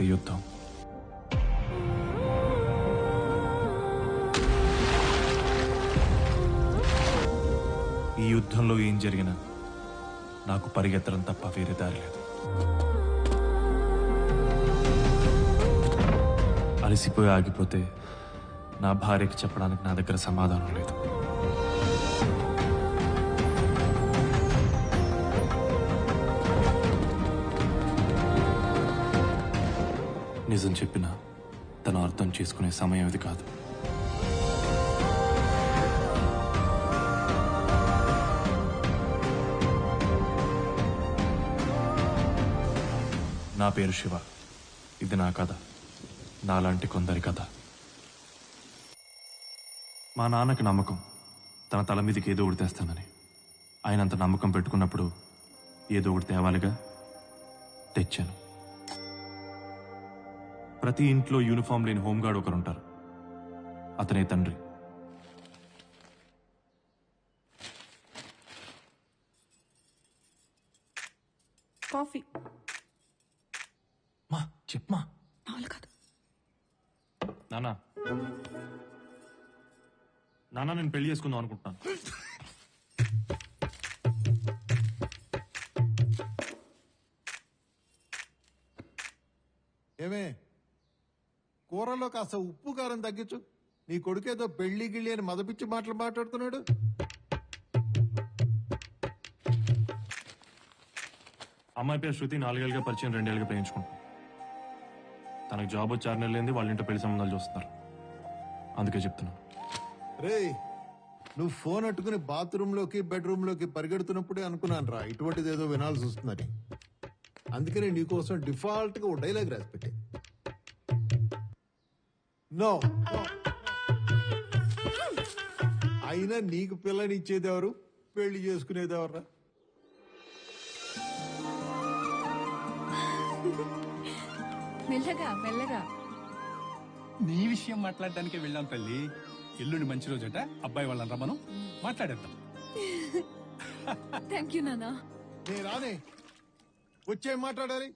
యుద్ధం. ఈ యుద్ధంలో ఏం జరిగినా నాకు పరిగెత్తడం తప్ప వేరే దారి లేదు. అలసిపోయి ఆగిపోతే నా భార్యకి చెప్పడానికి నా దగ్గర సమాధానం లేదు. నిజం చెప్పినా తను అర్థం చేసుకునే సమయం ఇది కాదు. నా పేరు శివ. ఇది నా కథ, నాలాంటి కొందరి కథ. మా నాన్నకి నమ్మకం తన తల మీదకి ఏదో ఒకటి తెస్తానని. ఆయన అంత నమ్మకం పెట్టుకున్నప్పుడు ఏదో ఒకటి తేవాలిగా. తెచ్చాను. ప్రతి ఇంట్లో యూనిఫామ్ లేని హోంగార్డ్ ఒకరుంటారు. అతనే తండ్రి. కాఫీ మా చెప్పమా. కాదు. నానా నానా నేను పెళ్లి చేసుకుందాం అనుకుంటున్నాను. ఏమే, కూరలో కాస్త ఉప్పు కారం తగ్గించు. నీ కొడుకేదో పెళ్లి గిళ్ళి అని మదపిచ్చి మాటలు మాట్లాడుతున్నాడు. అమ్మాయి పేరు శృతి. 4 ఏళ్ళుగా పరిచయం, 2 ఏళ్ళుగా ప్రేమించుకుంటాం. తనకు జాబ్ వచ్చి 6 నెలలు లేని వాళ్ళ ఇంట్లో పెళ్లి సంబంధాలు చూస్తున్నారు. అందుకే చెప్తున్నాను. రే, నువ్వు ఫోన్ అట్టుకుని బాత్రూమ్ లోకి బెడ్రూమ్ లోకి పరిగెడుతున్నప్పుడే అనుకున్నాను రా ఇటువంటిది ఏదో వినాల్సి వస్తుందని. అందుకనే నీకోసం డిఫాల్ట్ గా ఓ డైలాగ్ రాసి పెట్టే. నో, అయినా నీకు పిల్లనిచ్చేదెవరు, పెళ్లి చేసుకునేదెవర్రా? మెల్లగా మెల్లగా. నీ విషయం మాట్లాడడానికే వెళ్ళాం తల్లి. ఎల్లుండి మంచి రోజట, అబ్బాయి వాళ్ళని రమ్మను, మాట్లాడేద్దాం. థ్యాంక్ యూ నానా. నే రానే, వచ్చే మాట్లాడాలి.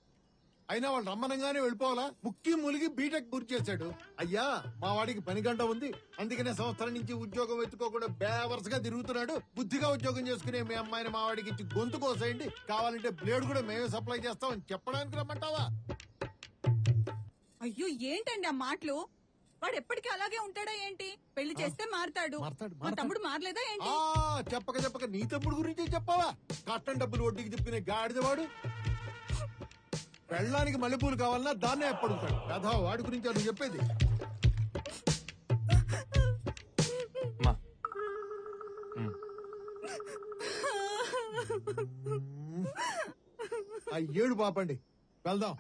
అయినా వాళ్ళు రమ్మనంగానే వెళ్ళిపోవాలా? ముక్కి ములిగి బీటెక్ పూర్తి చేశాడు. అయ్యా, మా వాడికి పని గంట ఉంది, అందుకనే సంవత్సరం నుంచి ఉద్యోగం ఎత్తుకోకుండా బేవర్స్ గా తిరుగుతున్నాడు. బుద్ధిగా ఉద్యోగం చేసుకునే మీ అమ్మాయిని మా వాడికి ఇచ్చి గొంతు కోసేయండి, కావాలంటే బ్లేడ్ కూడా మేమే సప్లై చేస్తామని చెప్పడానికి రమ్మంటావా? అయ్యో, ఏంటండి ఆ మాటలు? వాడు ఎప్పటికీ అలాగే ఉంటాడా ఏంటి? పెళ్లి చేస్తే మారతాడు. మా తమ్ముడు మారలేదా ఏంటి? చెప్పక చెప్పక నీ తమ్ముడు గురించి చెప్పావా? కట్టం డబ్బులు వడ్డీకి తిప్పిన గాడిదవాడు. పెళ్ళానికి మల్లెపూలు కావాలన్నా దాన్నే ఎప్పుడుతాడు కదా. వాడి గురించి అని చెప్పేది. ఆ ఏడు పాపండి, వెళ్దాం.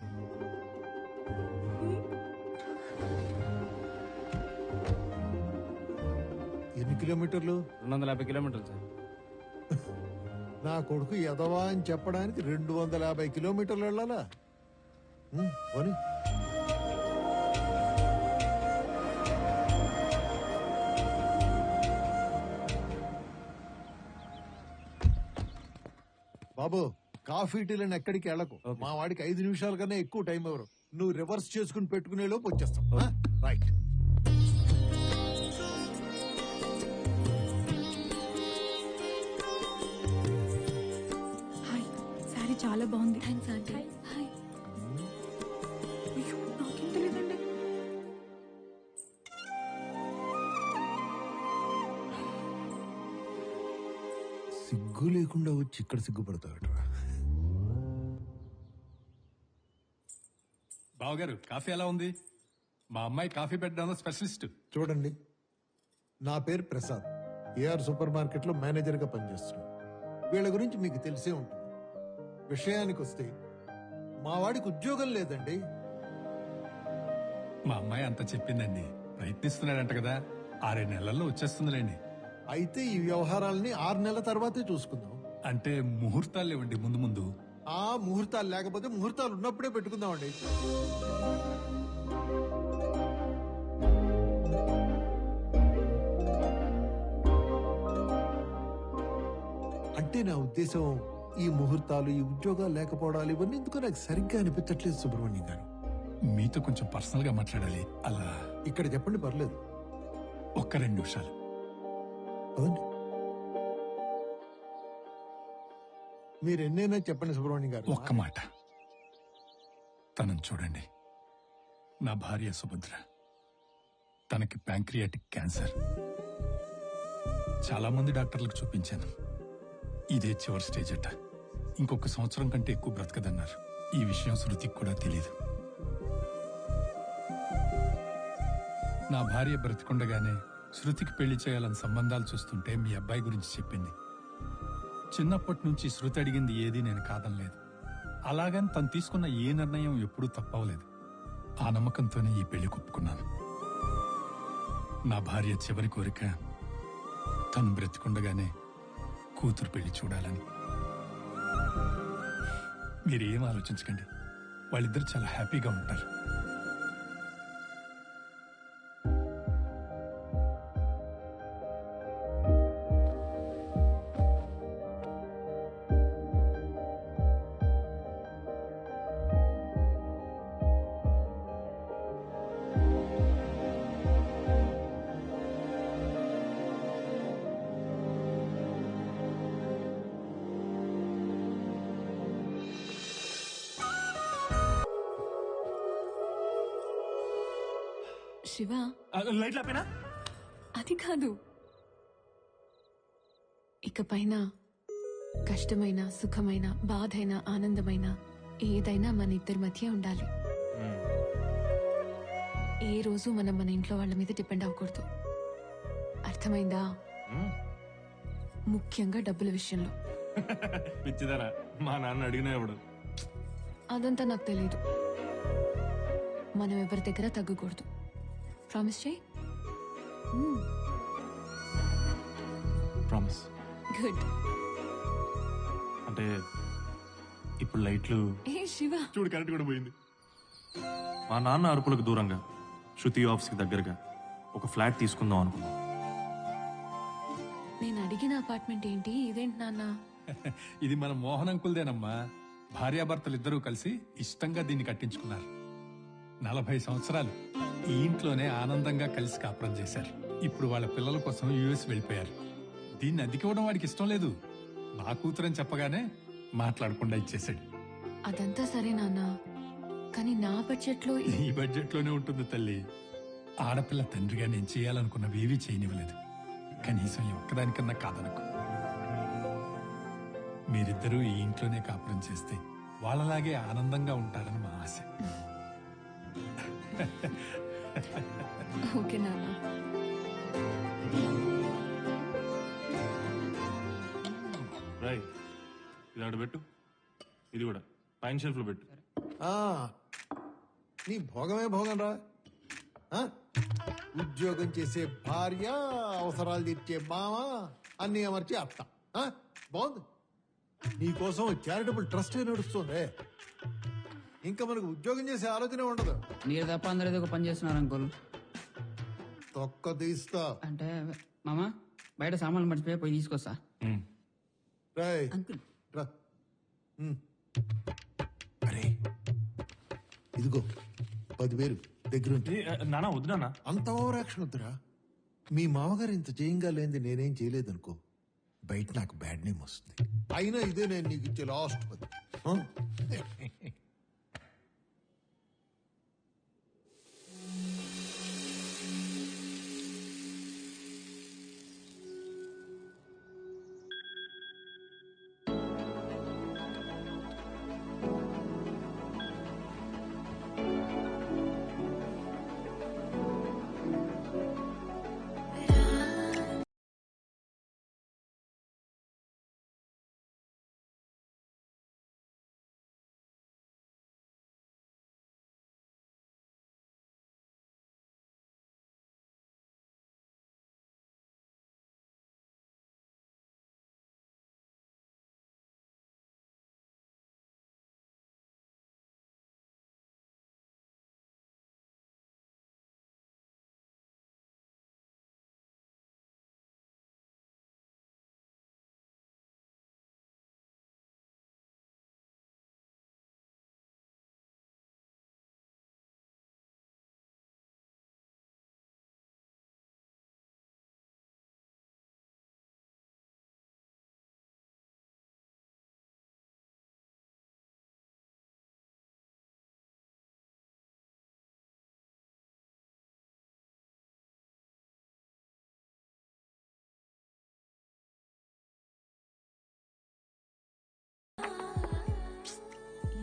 ఎన్ని కిలోమీటర్లు? 250 కిలోమీటర్లు సార్. నా కొడుకు ఎదవా అని చెప్పడానికి 250 కిలోమీటర్లు వెళ్ళాలా? పోనీ. బాబు, కాఫీ టీలను ఎక్కడికి వెళ్ళకు. మా వాడికి 5 నిమిషాల కన్నా ఎక్కువ టైం ఎవరు. నువ్వు రివర్స్ చేసుకుని పెట్టుకునే లోపు వచ్చేస్తాం. రైట్. హాయ్, సారీ చాలా బాగుంది. Thanks aunty. హాయ్. అయ్యో, నాకేం తెలియదండి. సిగ్గు లేకుండా వచ్చి ఇక్కడ సిగ్గుపడతాడు. బావగారు, కాఫీ ఎలా ఉంది? మా అమ్మాయి కాఫీ పెట్టడంలో స్పెషలిస్ట్. చూడండి, నా పేరు ప్రసాద్. ఏఆర్ సూపర్ మార్కెట్ లో మేనేజర్ గా పనిచేస్తున్నాను. వీళ్ళ గురించి మీకు తెలిసే ఉంటుంది. విషయానికి వస్తే మా వాడికి ఉద్యోగం లేదండి. మా అమ్మాయి అంత చెప్పిందండి. ప్రయత్నిస్తున్నాడంట కదా, 6 నెలల్లో వచ్చేస్తుందిలేండి. అయితే ఈ వ్యవహారాలని 6 నెలల తర్వాతే చూసుకుందాం. అంటే ముహూర్తాలు ఇవ్వండి ముందు ముందు. ఆ ముహూర్తాలు లేకపోతే ముహూర్తాలు ఉన్నప్పుడే పెట్టుకుందామండి. అంటే నా ఉద్దేశం, ఈ ముహూర్తాలు, ఈ ఉద్యోగాలు లేకపోవడాలు ఇవన్నీ ఎందుకో నాకు సరిగ్గా అనిపించట్లేదు సుబ్రహ్మణ్యం గారు. మీతో కొంచెం పర్సనల్ గా మాట్లాడాలి. అలా ఇక్కడ చెప్పండి, పర్లేదు. ఒక్క 2 నిమిషాలు. అవును. మీరు ఎన్నైనా చెప్పండి సుబ్రహ్మణ్యం గారు. ఒక్క మాట. తనని చూడండి. నా భార్య సుభద్ర. తనకి ప్యాంక్రియాటిక్ క్యాన్సర్. చాలా మంది డాక్టర్లకు చూపించాను. ఇదే చివరి స్టేజ్ అట. ఇంకొక సంవత్సరం కంటే ఎక్కువ బ్రతకదన్నారు. ఈ విషయం శృతికి కూడా తెలియదు. నా భార్య బ్రతికుండగానే శృతికి పెళ్లి చేయాలని సంబంధాలు చూస్తుంటే మీ అబ్బాయి గురించి చెప్పింది. చిన్నప్పటి నుంచి శృతి అడిగింది ఏదీ నేను కాదనలేదు. అలాగని తను తీసుకున్న ఏ నిర్ణయం ఎప్పుడూ తప్పవలేదు. ఆ నమ్మకంతోనే ఈ పెళ్లి ఒప్పుకున్నాను. నా భార్య చివరి కోరిక తను బ్రతికుండగానే కూతురు పెళ్లి చూడాలని. మీరేం ఆలోచించకండి. వాళ్ళిద్దరు చాలా హ్యాపీగా ఉంటారు. శివ, లైట్లు ఆపేనా? అది కాదు. ఇకపైన కష్టమైన, సుఖమైన, బాధైన, ఆనందమైన ఏదైనా మన ఇద్దరి మధ్య ఉండాలి. ఏ రోజు మనం మన ఇంట్లో వాళ్ళ మీద డిపెండ్ అవ్వకూడదు. అర్థమైందా? ముఖ్యంగా డబ్బుల విషయంలో. పిచ్చిదారా, మా నాన్న అడిగినా ఎవడు. అదంతా నాకు తెలియదు. మనం ఎవరి దగ్గర తగ్గకూడదు. ప్రామిస్ చేయి. ప్రామిస్. గుడ్. అంటే ఇప్పుడు లైట్లు ఏ శివ, చూడు, కరెంట్ కూడా పోయింది. మా నాన్న అరుపులకు దూరంగా, శృతి ఆఫీస్కి దగ్గరగా ఒక ఫ్లాట్ తీసుకుందాం అనుకున్నాం. నేను అడిగిన అపార్ట్మెంట్ ఏంటి? ఇదేంటి నాన్న? ఇది మన మోహన్ అంకుల్దేనమ్మా. భార్యాభర్తలు ఇద్దరూ కలిసి ఇష్టంగా దీన్ని కట్టించుకున్నారు. 40 సంవత్సరాలు ఈ ఇంట్లోనే ఆనందంగా కలిసి కాపురం చేశారు. ఇప్పుడు వాళ్ళ పిల్లల కోసం యుఎస్ వెళ్ళిపోయారు. దీన్ని అద్దెకివ్వడం వాడికి ఇష్టం లేదు. నా కూతురని చెప్పగానే మాట్లాడకుండా ఇచ్చేశాడు. అదంతా సరే నాన్న, కానీ నా బడ్జెట్ లో ఈ బడ్జెట్ లోనే ఉంటుంది తల్లి. ఆడపిల్ల తండ్రిగా నేను చేయాలనుకున్నవి ఏవీ చేయనివ్వలేదు. కనీసం ఈ ఒక్కదానికన్నా కాదనుకో. మీరిద్దరూ ఈ ఇంట్లోనే కాపురం చేస్తే వాళ్ళలాగే ఆనందంగా ఉంటారని మా ఆశ. ఓకే నాన్న. రాయ్, ఇది ఆడ పెట్టు. ఇది కూడా పైన షెల్ఫ్ లో పెట్టు. ఆ, నీ భోగమే భోగం రా. ఆ? ఉద్యోగం చేసే భార్య, అవసరాలు తీర్చే మామ, అన్ని అమర్చి అత్త. ఆ? బాగుంది. నీకోసం చారిటబుల్ ట్రస్ట్ నడుస్తుంది. ఇంకా మనకు ఉద్యోగం చేసే ఆలోచన ఉండదు. మీరు తప్ప అందరూ ఏదో ఒక పని చేస్తున్నారు అంకుల్. తొక్క తీస్తా. అంటే మామ బయట సామాన్లు మర్చిపోయి పోయి తీసుకొస్తా. రాయ్ అంకుల్ రా. అరే ఇదిగో 10,000 దగ్గరుంటే. నానా వద్దు నాన్న. అంత ఓవర్ యాక్షన్ వద్దురా. మీ మామగారు ఇంత చేయంగా లేనిది నేనేం చేయలేదనుకో, బయట నాకు బ్యాడ్ నేమ్ వస్తుంది. అయినా ఇదే నేను నీకు ఇచ్చే లాస్ట్ 10.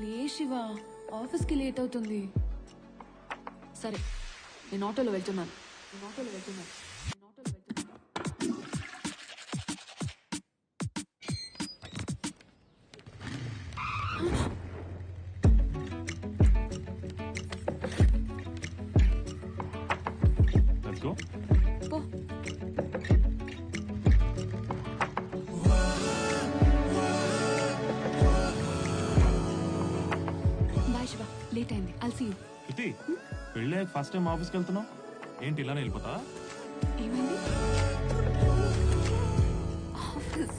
లే శివ, ఆఫీస్కి లేట్ అవుతుంది. సరే, నేను ఆటోలో వెళ్తున్నాను. Let's go. పో. బాయ్ శివ, లేట్ అయింది. I'll see you. శృతి, పెళ్ళి ఫస్ట్ టైం ఆఫీస్కి వెళ్తున్నావు ఏంటి ఇలానే వెళ్ళిపోతా? ఏమైంది? ఆఫీస్.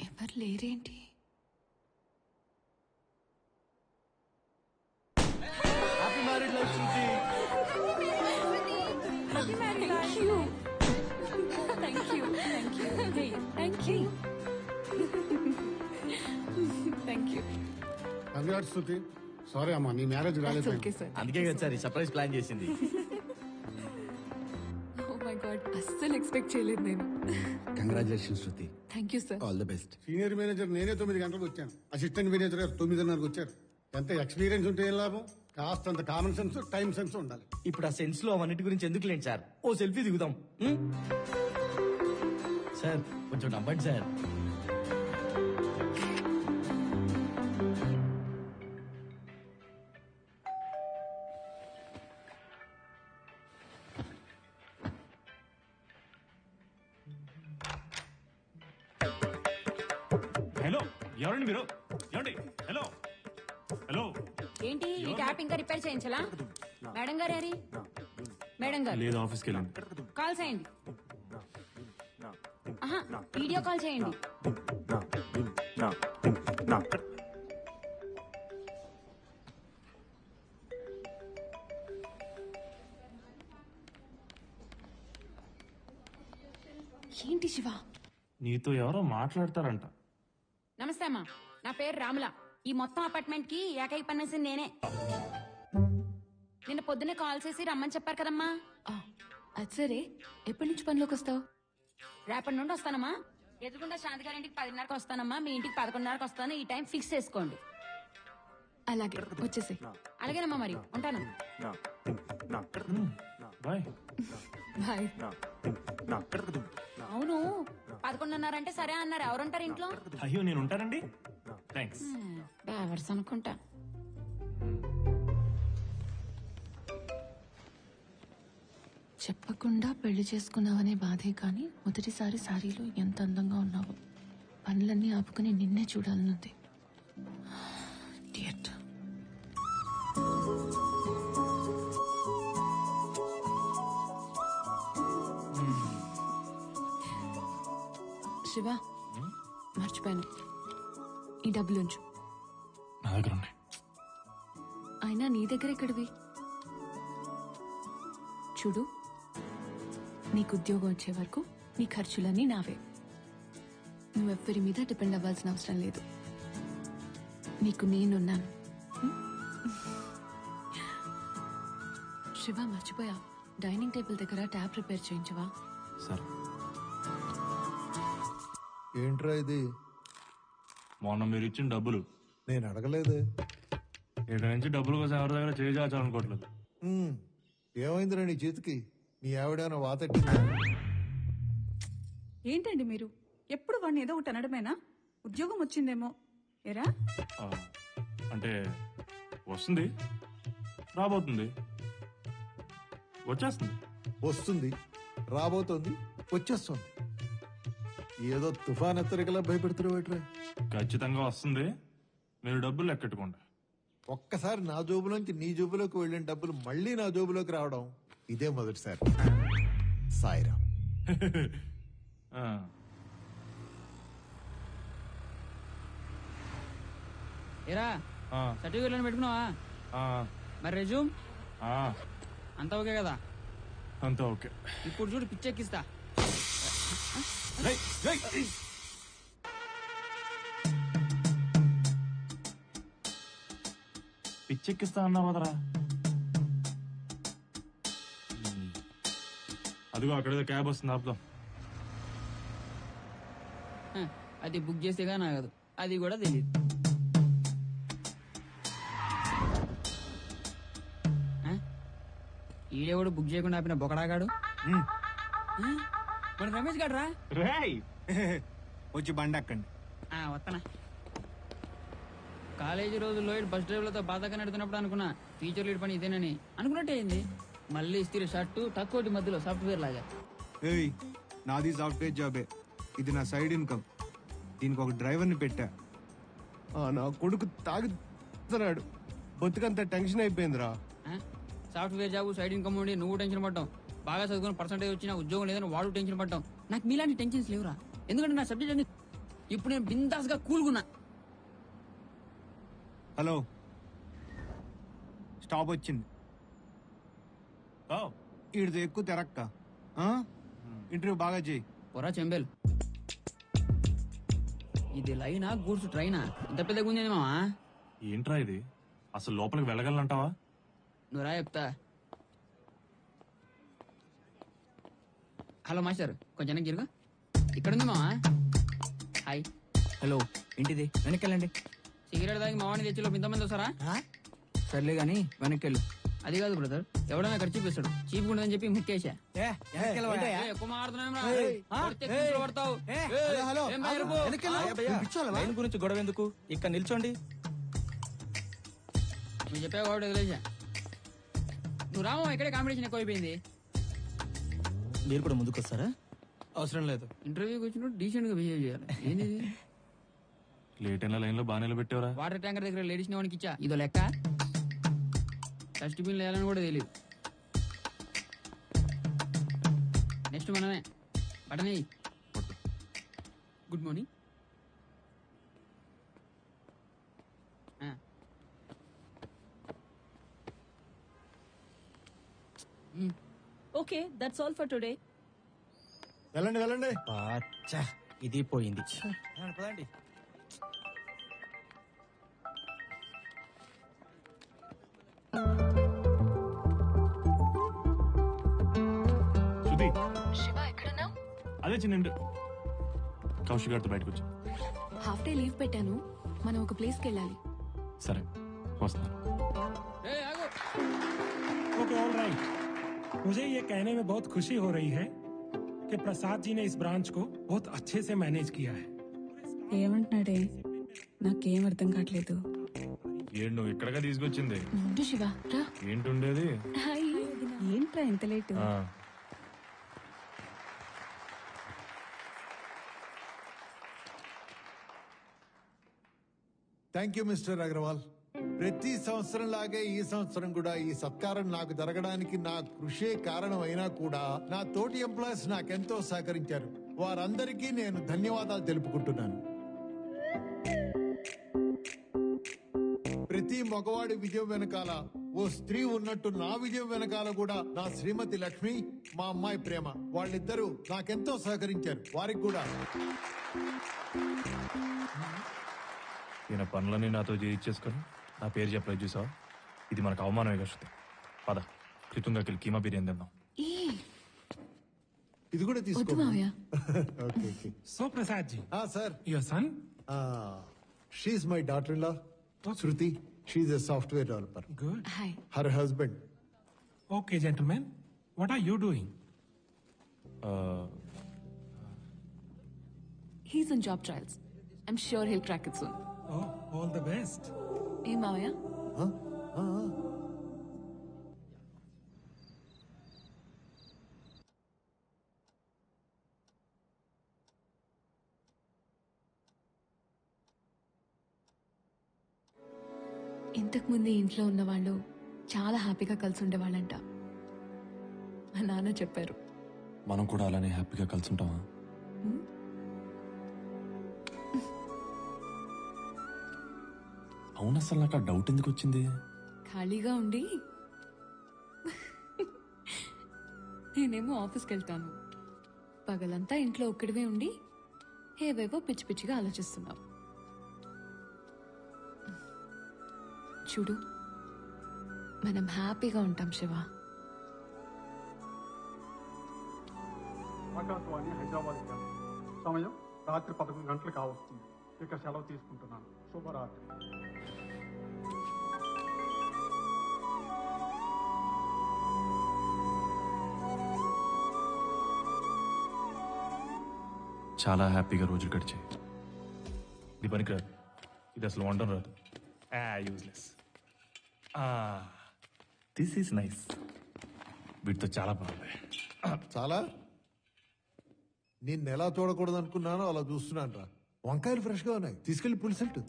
ఎవరు లేరేంటి? హ్యాపీ మ్యారీడ్ లైఫ్ శృతి. కంగ్రాట్స్ శృతి. సారీ అమ్మా, నీ మ్యారేజ్ రాలేదు. అందుకే కదా సార్ ఈ సర్ప్రైజ్ ప్లాన్ చేసింది. Oh my God, అస్సలు ఎక్స్పెక్ట్ చేయలేదు నేను. Congratulation Shruti, thank you sir. All the best. Senior manager నేనే 9 గంటలకు వచ్చాను. అసిస్టెంట్ మేనేజర్ గారు 9:30కు వచ్చారు. ఎంత ఎక్స్పీరియన్స్ ఉంటే ఏం లాభం? కాస్తంత కామన్ సెన్స్, టైం సెన్స్ ఉండాలి. ఇప్పుడు ఆ సెన్స్ లో అవన్నిటి గురించి ఎందుకు లేండి సార్, ఓ సెల్ఫీ దిగుదాం. సార్ కొంచెం నవ్వండి సార్. హలో, ఎవరండి మీరు? ఏమండి? Hello hello. ఏంటి ఈ ట్యాప్ ఇంకా రిపేర్ చేయించలా? మేడం గారు ఏరి? మేడం గారు లేదు, ఆఫీస్కి వెళ్ళండి. కాల్ చేయండి. ఆహా, వీడియో కాల్ చేయండి. ఏంటి శివ? నీతో ఎవరో మాట్లాడతారంట. నమస్తే అమ్మా, నా పేరు రాముల. ఈ మొత్తం అపార్ట్మెంట్ కి ఏకైక పనిచేసింది నేనే. నిన్న పొద్దునే కాల్ చేసి రమ్మని చెప్పారు కదమ్మా. అది సరే, ఎప్పటి నుంచి పనిలోకి వస్తావు? రేపటి నుండి వస్తానమ్మా. ఎదుగుండా శాంతి గారి ఇంటికి 10:30కి వస్తానమ్మా. మీ ఇంటికి 11:30కి వస్తాను. ఈ టైం ఫిక్స్ చేసుకోండి. అలాగే, వచ్చేసి. అలాగేనమ్మా, మరి ఉంటాను. బాయ్. బాయ్. అవును, 11:30 అంటే సరే అన్నారు. ఎవరుంటారు ఇంట్లో? అయ్యో, నేను ఉంటానండి. థ్యాంక్స్. డ్రైవర్స్ అనుకుంటా. చెప్పకుండా పెళ్లి చేసుకున్నావనే బాధే కానీ మొదటిసారి సారీలో ఎంత అందంగా ఉన్నావు. పనులన్నీ ఆపుకుని నిన్నే చూడాలనుంది. Idiot. శివ, మర్చిపోయాను. ఈ డబ్బులుంచు. నా దగ్గర ఉన్నాయి. అయినా నీ దగ్గర ఎక్కడివి? చూడు, నీకు ఉద్యోగం వచ్చే వరకు నీ ఖర్చులన్నీ నావే. నువ్వెవ్వరి మీద డిపెండ్ అవ్వాల్సిన అవసరం లేదు. నీకు నేనున్నాను. శివ, మర్చిపోయా, డైనింగ్ టేబుల్ దగ్గర ట్యాప్ రిపేర్ చేయించవా? సరే. ఏంట్రా ఇది? మొన్న మీరు ఇచ్చిన డబ్బులు. నేను అడగలేదు. ఇక్కడ నుంచి డబ్బుల కోసం ఎవరి దగ్గర చేయాలనుకోవట్లేదు. ఏమైందిరా నీ చేతికి? మీ ఆవిడేమైనా వాతెట్టిందా? ఏంటండి మీరు ఎప్పుడు వాడిని ఏదో ఒకటి అనడమేనా? ఉద్యోగం వచ్చిందేమో ఎరా? అంటే వస్తుంది, రాబోతుంది, వచ్చేస్తుంది. వస్తుంది, రాబోతోంది, వచ్చేస్తుంది. ఏదో తుఫాన్ హెచ్చరికలా భయపెడుతున్నావు. ఖచ్చితంగా వస్తుంది. మీరు డబ్బులు లెక్కెట్టుకోండి. ఒక్కసారి నా జోబులోంచి నీ జోబులోకి వెళ్ళిన డబ్బులు మళ్ళీ నా జోబులోకి రావడం ఇదే మొదటిసారి. సాయిరామ్. ఆ. ఏరా, ఆ. సర్టిఫికేట్ పెట్టుకున్నావా? ఆ. మరి రెజ్యూమ్ ఆ. అంతా ఓకే కదా? అంతా ఓకే. ఇప్పుడు చూడు, పిచ్చెక్కిస్తా. పిచ్చెక్కిస్తా అన్నా కదరా. అదిగో అక్కడేదో క్యాబ్ వస్తుంది ఆపుదాం. అది బుక్ చేసేగా నాగదు, అది కూడా తెలియదు. ఈడేవాడు బుక్ చేయకుండా ఆపిన బొకడాగాడు. మన రమేష్ గాడు రా. వచ్చి బండి అక్కండి. వస్తానా. కాలేజీ రోజుల్లో బస్ డ్రైవర్లతో బాధగా నడుతున్నప్పుడు అనుకున్నా టీచర్ లీడ్ పని ఇదేనని. అనుకున్నట్టే అయింది. మళ్ళీ ఇస్త్రీ షర్టు తక్కువ మధ్యలో సాఫ్ట్వేర్ లాగా. ఏయ్, నాది సాఫ్ట్వేర్ జాబే. ఇది నా సైడ్ ఇన్కమ్. దీనికి ఒక డ్రైవర్ని పెట్టా. నా కొడుకు తాగుతున్నాడు. బతుకంతా టెన్షన్ అయిపోయిందిరా. సాఫ్ట్వేర్ జాబ్ సైడ్ ఇన్కమ్ ఉండి నువ్వు టెన్షన్ పడ్డావు. బాగా చదువుకుని పర్సెంటేజ్ వచ్చినా ఉద్యోగం లేదని వాడు టెన్షన్ పడ్డావు. నాకు మీలాంటి టెన్షన్స్ లేవురా. ఎందుకంటే నా సబ్జెక్ట్ అన్ని ఇప్పుడు నేను బిందాస్ గా కూల్గున్నా. హలో, స్టాప్ వచ్చింది. ఈడితో ఎక్కువ తెరక్క. ఇంటర్వ్యూ బాగా చేయి. పొరా చెంబేల్. ఇది లైనా గూడ్స్ ట్రైనా? ఇంత పెద్దగా ఉంది మావా. ఏంట్రా ఇది? అసలు లోపలికి వెళ్ళగలంటావా? నువ్వు రా చెప్తా. హలో మాస్టర్, కొంచెం జరుగు. ఇక్కడ ఉంది మావా. హాయ్. హలో, ఏంటిది? వెనక్కి వెళ్ళండి. సిగరెట్ తాగి మావాడిని తెచ్చిలో ఇంతమంది వస్తారా? సర్లే గాని వెనక్కి వెళ్ళు. అది కాదు బ్రదర్, ఎవడైనా ఖర్చు చూపిస్తాడు. చీప్ ఉండదని చెప్పి ముక్కేసా. ఎక్కువ మాట్లాడుతున్నావు. లైన్ గురించి గొడవ ఎందుకు? ఇక్కడ నిల్చోండి. నువ్వు చెప్పావు కాబట్టి వదిలేసా. నువ్వు రామో, ఇక్కడే కాంపిటీషన్ ఎక్కువైపోయింది. మీరు కూడా ముందుకు వస్తారా? అవసరం లేదు. ఇంటర్వ్యూకి వచ్చినప్పుడు డీసెంట్ గా బిహేవ్ చేయాలి. ఏంది లేట్ అయిన లైన్ లో బాగా నిలబెట్టావరా? వాటర్ ట్యాంకర్ దగ్గర లేడీస్ వానికి ఇచ్చా. ఇదో లెక్క. డస్ట్బిన్ వేయాలని కూడా తెలియదు. నెక్స్ట్ మనమే. బటనే. Good morning. Okay, that's all for today. వెళ్ళండి వెళ్ళండి. ఇది పోయింది. పదండి. శృతి, శివ ఎక్కడున్నావు? అదే చిన్న కౌశిక్ గారితో బయటకు వచ్చా. హాఫ్ డే లీవ్ పెట్టాను. మనం ఒక ప్లేస్కి వెళ్ళాలి. సరే వస్తాను. Okay all right. मुझे ये कहने में बहुत खुशी हो रही है कि प्रसाद जी ने इस ब्रांच को बहुत अच्छे से मैनेज किया है। ఏమంటున్నాడే? నాకేం అర్థం కావట్లేదు. ఏంటి నువ్వు ఇక్కడగా తీసుకొచ్చింది? ఉండు శివ, రా. ఏంటుండేది? హాయ్. ఏంట్రా ఇంత late? Thank you mister Agarwal. ప్రతి సంవత్సరం లాగే ఈ సంవత్సరం కూడా ఈ సత్కారం నాకు జరగడానికి నా కృషే కారణం అయినా కూడా నా తోటి ఎంప్లాయీస్ నాకెంతో సహకరించారు. వారందరికీ నేను ధన్యవాదాలు తెలుపుకుంటున్నాను. ప్రతి మగవాడి విజయం వెనకాల ఓ స్త్రీ ఉన్నట్టు నా విజయం వెనకాల కూడా నా శ్రీమతి లక్ష్మి, మా అమ్మాయి ప్రేమ, వాళ్ళిద్దరూ నాకెంతో సహకరించారు. వారికి కూడా ఈయన పనులన్నీ నాతో చేయించేసుకొని నా పేరు చెప్పలేదు చూసావా? ఇది మనకు అవమానమే కష్టం. పద కృతంగాకి కీమా బిర్యానీ తిందాం. ఇది కూడా వద్దు తీసుకో. మావయ్య. Okay okay. So Prasad ji, sir, your son? She's my daughter in law Shruti. She's a software developer. Good. Hi. Her husband. Okay, gentlemen, what are you doing? He's in job trials. I'm sure he'll crack it soon. Oh, all the best. ఏ మావయ్య? ఇంతకు ముందు ఇంట్లో ఉన్న వాళ్ళు చాలా హ్యాపీగా కలిసి ఉండేవాళ్ళంట. మా నాన్న చెప్పారు. మనం కూడా అలానే హ్యాపీగా కలిసి ఉంటామా? అవును, అసలు నాకు ఆ డౌట్ ఎందుకు వచ్చింది? ఖాళీగా ఉండి నేనేమో ఆఫీస్కి వెళ్తాను. పగలంతా ఇంట్లో ఒక్కడివే ఉండి ఏవేవో పిచ్చి పిచ్చిగా ఆలోచిస్తున్నావు. చూడు, మనం హ్యాపీగా ఉంటాం శివ. ఆకాశవాణి హైదరాబాద్ కేంద్రం. సమయం రాత్రి 11 గంటలు కావస్తుంది. ఇక సెలవు తీసుకుంటున్నాను. శుభరాత్రి. చాలా హ్యాపీగా రోజులు గడిచాయి. ఇది పనికిరాదు, ఇది అసలు వండడం రాదు. యూజ్లెస్. This is nice. వీటితో చాలా బాగుంది. చాలా నేను ఎలా చూడకూడదు అనుకున్నానో అలా చూస్తున్నాను రా. వంకాయలు ఫ్రెష్ గా ఉన్నాయి, తీసుకెళ్లి పులిసెట్టు.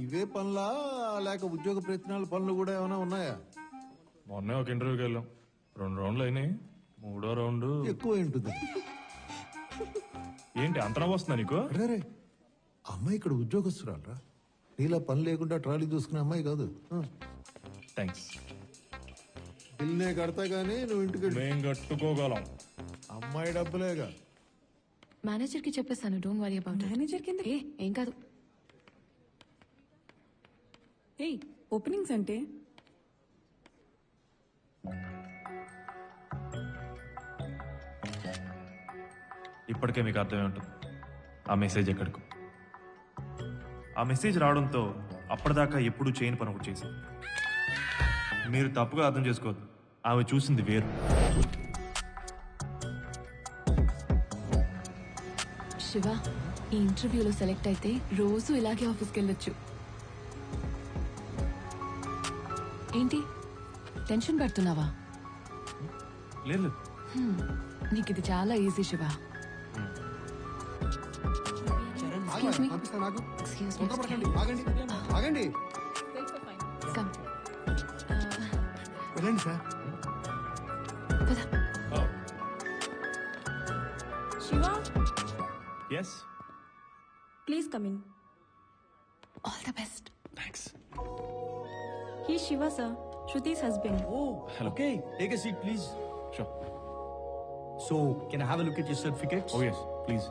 ఇవే పనులా లేక ఉద్యోగ ప్రయత్నాల పనులు కూడా ఏమైనా ఉన్నాయా? మొన్నే ఒక ఇంటర్వ్యూకి వెళ్ళాం, 2 రౌండ్లు అయినాయి. 3వ రౌండ్ ఎక్కువ ఉంటుంది. ఏంటి అంతరం వస్తుందా నీకు? రే అమ్మాయి ఇక్కడ ఉద్యోగస్తురాలరా, నీలా పని లేకుండా ట్రాలీ చూసుకునే అమ్మాయి కాదు. థ్యాంక్స్. బిల్నే కడతా గానీ నువ్వు ఇంటికి మేం కట్టుకోగలం. అమ్మాయి డబ్బులేగా. మేనేజర్ కి చెప్పేస్తాను, డోంట్ వరీ అబౌట్. మేనేజర్ కింద ఏం కాదు. ఓపెనింగ్స్ అంటే ఇప్పటికే మీకు అర్థమే ఉంటుంది ఆ మెసేజ్ ఎక్కడికో. ఆ మెసేజ్ రావడంతో అప్పటిదాకా ఎప్పుడు చేయని పని ఒకటి చేశాను. మీరు తప్పుగా అర్థం చేసుకోవద్దు, ఆమె చూసింది వేరు. శివ, ఈ ఇంటర్వ్యూలో సెలెక్ట్ అయితే రోజు ఇలాగే ఆఫీస్కి వెళ్ళొచ్చు. ఏంటి టెన్షన్ పడుతున్నావా? లేదు. నీకు ఇది చాలా easy Shiva. Excuse me. Excuse me. ఆగండి Come. వెళ్ళండి సార్. పద. Shiva, yes, please come in. All the best. Thanks. He Shiva sir, Shruti's husband. Oh, okay. Take a seat, please. Sure. So, can I have a look at your certificates? Oh yes, please.